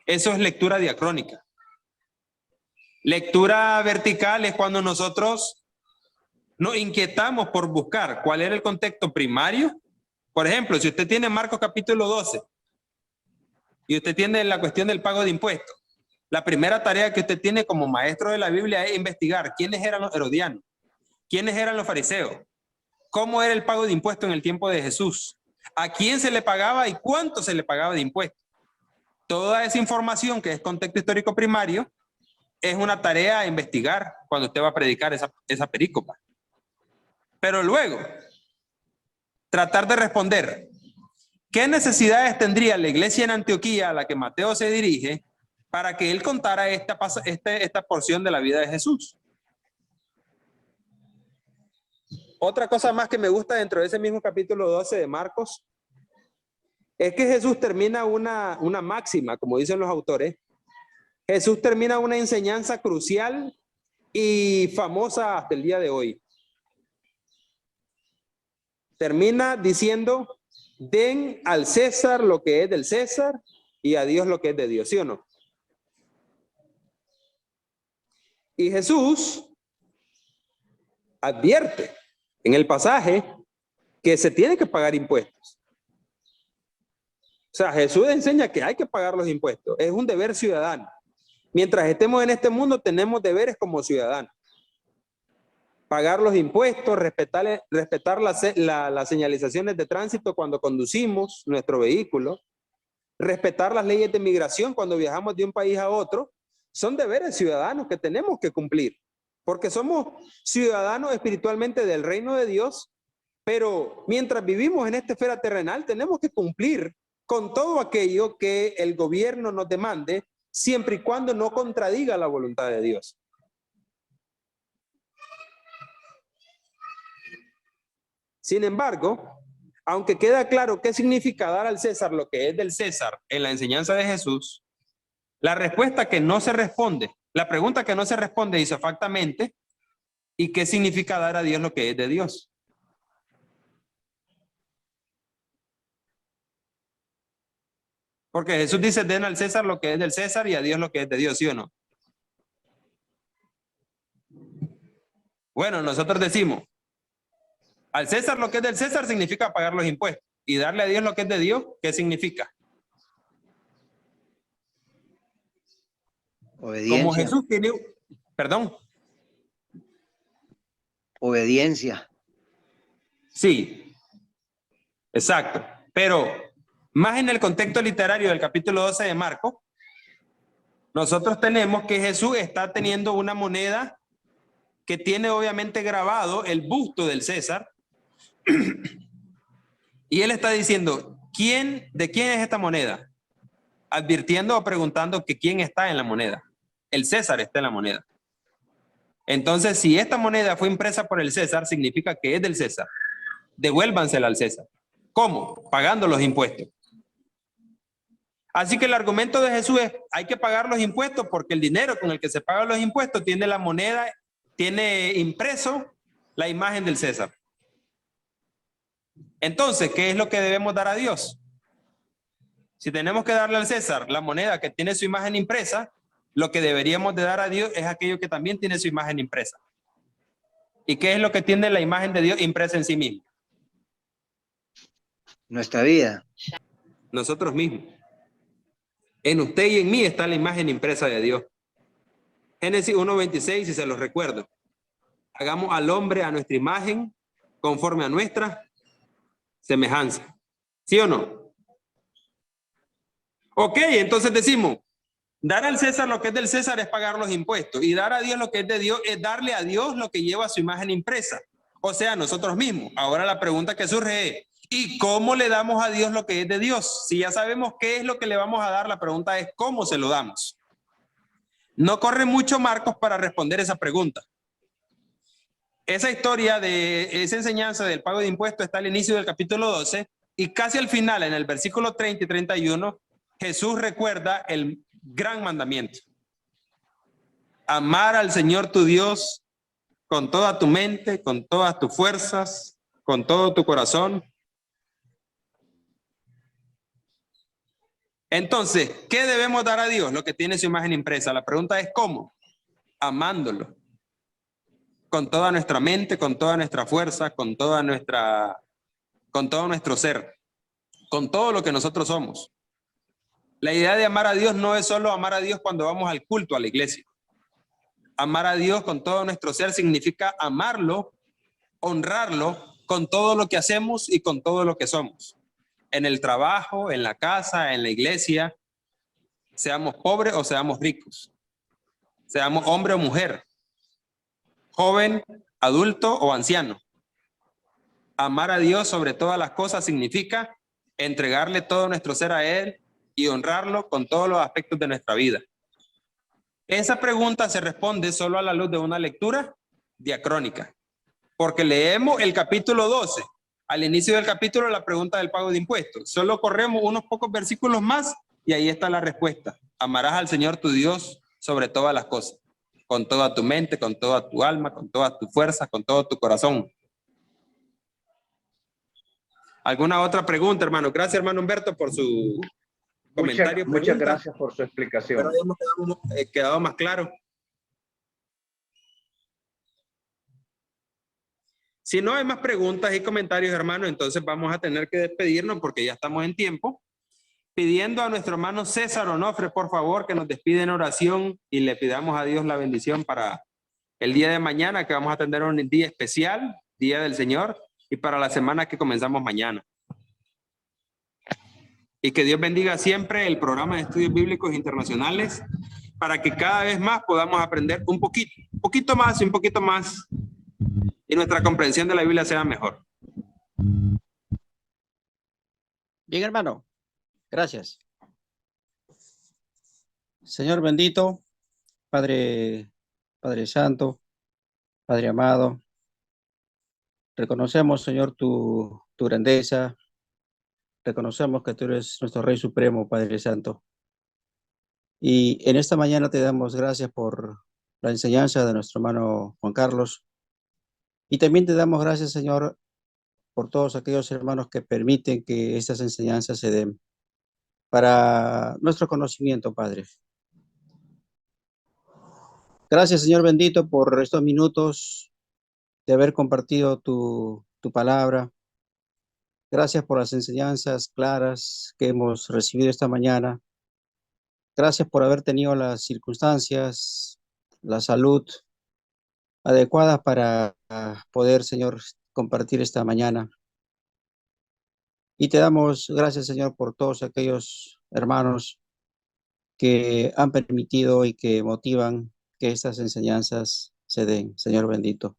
Eso es lectura diacrónica. Lectura vertical es cuando nosotros nos inquietamos por buscar cuál era el contexto primario. Por ejemplo, si usted tiene Marcos capítulo 12 y usted tiene la cuestión del pago de impuestos, la primera tarea que usted tiene como maestro de la Biblia es investigar quiénes eran los herodianos, quiénes eran los fariseos, cómo era el pago de impuestos en el tiempo de Jesús, a quién se le pagaba y cuánto se le pagaba de impuestos. Toda esa información que es contexto histórico primario es una tarea a investigar cuando usted va a predicar esa perícopa. Pero luego, tratar de responder, ¿qué necesidades tendría la iglesia en Antioquía a la que Mateo se dirige para que él contara esta porción de la vida de Jesús. Otra cosa más que me gusta dentro de ese mismo capítulo 12 de Marcos es que Jesús termina una máxima, como dicen los autores. Jesús termina una enseñanza crucial y famosa hasta el día de hoy. Termina diciendo: den al César lo que es del César y a Dios lo que es de Dios, ¿sí o no? Y Jesús advierte en el pasaje que se tiene que pagar impuestos. O sea, Jesús enseña que hay que pagar los impuestos. Es un deber ciudadano. Mientras estemos en este mundo, tenemos deberes como ciudadanos. Pagar los impuestos, respetar las señalizaciones de tránsito cuando conducimos nuestro vehículo, respetar las leyes de migración cuando viajamos de un país a otro, son deberes ciudadanos que tenemos que cumplir, porque somos ciudadanos espiritualmente del reino de Dios, pero mientras vivimos en esta esfera terrenal tenemos que cumplir con todo aquello que el gobierno nos demande, siempre y cuando no contradiga la voluntad de Dios. Sin embargo, aunque queda claro qué significa dar al César lo que es del César en la enseñanza de Jesús, la respuesta que no se responde, la pregunta que no se responde isofactamente, ¿y qué significa dar a Dios lo que es de Dios? Porque Jesús dice: den al César lo que es del César y a Dios lo que es de Dios, ¿sí o no? Bueno, nosotros decimos: al César lo que es del César significa pagar los impuestos. Y darle a Dios lo que es de Dios, ¿qué significa? Obediencia. Como Jesús tiene... Perdón. Obediencia. Sí, exacto. Pero más en el contexto literario del capítulo 12 de Marcos, nosotros tenemos que Jesús está teniendo una moneda que tiene obviamente grabado el busto del César. Y él está diciendo: ¿de quién es esta moneda? Advirtiendo o preguntando que quién está en la moneda. El César está en la moneda. Entonces, si esta moneda fue impresa por el César, significa que es del César. Devuélvansela al César. ¿Cómo? Pagando los impuestos. Así que el argumento de Jesús es: hay que pagar los impuestos porque el dinero con el que se pagan los impuestos tiene la moneda, tiene impreso la imagen del César. Entonces, ¿qué es lo que debemos dar a Dios? Si tenemos que darle al César la moneda que tiene su imagen impresa, lo que deberíamos de dar a Dios es aquello que también tiene su imagen impresa. ¿Y qué es lo que tiene la imagen de Dios impresa en sí mismo? Nuestra vida. Nosotros mismos. En usted y en mí está la imagen impresa de Dios. Génesis 1:26, si se los recuerdo. Hagamos al hombre a nuestra imagen, conforme a nuestra semejanza. ¿Sí o no? Ok, entonces decimos: dar al César lo que es del César es pagar los impuestos, y dar a Dios lo que es de Dios es darle a Dios lo que lleva su imagen impresa, o sea, nosotros mismos. Ahora la pregunta que surge es: ¿y cómo le damos a Dios lo que es de Dios? Si ya sabemos qué es lo que le vamos a dar, la pregunta es: ¿cómo se lo damos? No corre mucho Marcos para responder esa pregunta. Esa historia de esa enseñanza del pago de impuestos está al inicio del capítulo 12, y casi al final, en el versículo 30 y 31, Jesús recuerda el gran mandamiento: amar al Señor tu Dios con toda tu mente, con todas tus fuerzas, con todo tu corazón. Entonces, ¿qué debemos dar a Dios? Lo que tiene su imagen impresa. La pregunta es: ¿cómo? Amándolo con toda nuestra mente, con toda nuestra fuerza, con todo nuestro ser, con todo lo que nosotros somos. La idea de amar a Dios no es solo amar a Dios cuando vamos al culto, a la iglesia. Amar a Dios con todo nuestro ser significa amarlo, honrarlo con todo lo que hacemos y con todo lo que somos. En el trabajo, en la casa, en la iglesia, seamos pobres o seamos ricos, seamos hombre o mujer, joven, adulto o anciano. Amar a Dios sobre todas las cosas significa entregarle todo nuestro ser a Él y honrarlo con todos los aspectos de nuestra vida. Esa pregunta se responde solo a la luz de una lectura diacrónica, porque leemos el capítulo 12. Al inicio del capítulo, la pregunta del pago de impuestos. Solo corremos unos pocos versículos más y ahí está la respuesta. Amarás al Señor tu Dios sobre todas las cosas, con toda tu mente, con toda tu alma, con toda tu fuerza, con todo tu corazón. ¿Alguna otra pregunta, hermano? Gracias, hermano Humberto, por su comentario. Muchas gracias por su explicación. Pero hemos quedado más claro. Si no hay más preguntas y comentarios, hermano, entonces vamos a tener que despedirnos porque ya estamos en tiempo. Pidiendo a nuestro hermano César Onofre, por favor, que nos despide en oración y le pidamos a Dios la bendición para el día de mañana, que vamos a tener un día especial, Día del Señor, y para la semana que comenzamos mañana. Y que Dios bendiga siempre el programa de estudios bíblicos internacionales para que cada vez más podamos aprender un poquito más y un poquito más y nuestra comprensión de la Biblia sea mejor. Bien, hermano. Gracias. Señor bendito, Padre Santo, Padre amado, reconocemos, Señor, tu grandeza. Reconocemos que tú eres nuestro Rey Supremo, Padre Santo. Y en esta mañana te damos gracias por la enseñanza de nuestro hermano Juan Carlos. Y también te damos gracias, Señor, por todos aquellos hermanos que permiten que estas enseñanzas se den para nuestro conocimiento, Padre. Gracias, Señor bendito, por estos minutos de haber compartido tu palabra. Gracias por las enseñanzas claras que hemos recibido esta mañana. Gracias por haber tenido las circunstancias, la salud adecuada para poder, Señor, compartir esta mañana. Y te damos gracias, Señor, por todos aquellos hermanos que han permitido y que motivan que estas enseñanzas se den, Señor bendito.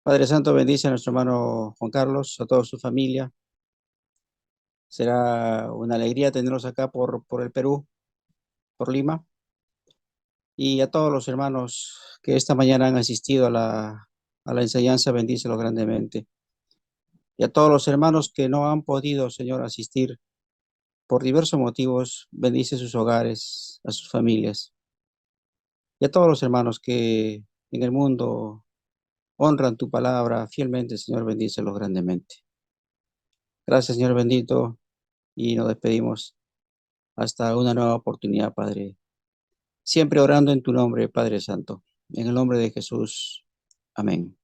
Padre Santo, bendice a nuestro hermano Juan Carlos, a toda su familia. Será una alegría tenerlos acá por el Perú, por Lima. Y a todos los hermanos que esta mañana han asistido a la enseñanza, bendícelos grandemente. Y a todos los hermanos que no han podido, Señor, asistir por diversos motivos, bendice sus hogares, a sus familias. Y a todos los hermanos que en el mundo honran tu palabra fielmente, Señor, bendícelos grandemente. Gracias, Señor bendito, y nos despedimos hasta una nueva oportunidad, Padre. Siempre orando en tu nombre, Padre Santo. En el nombre de Jesús. Amén.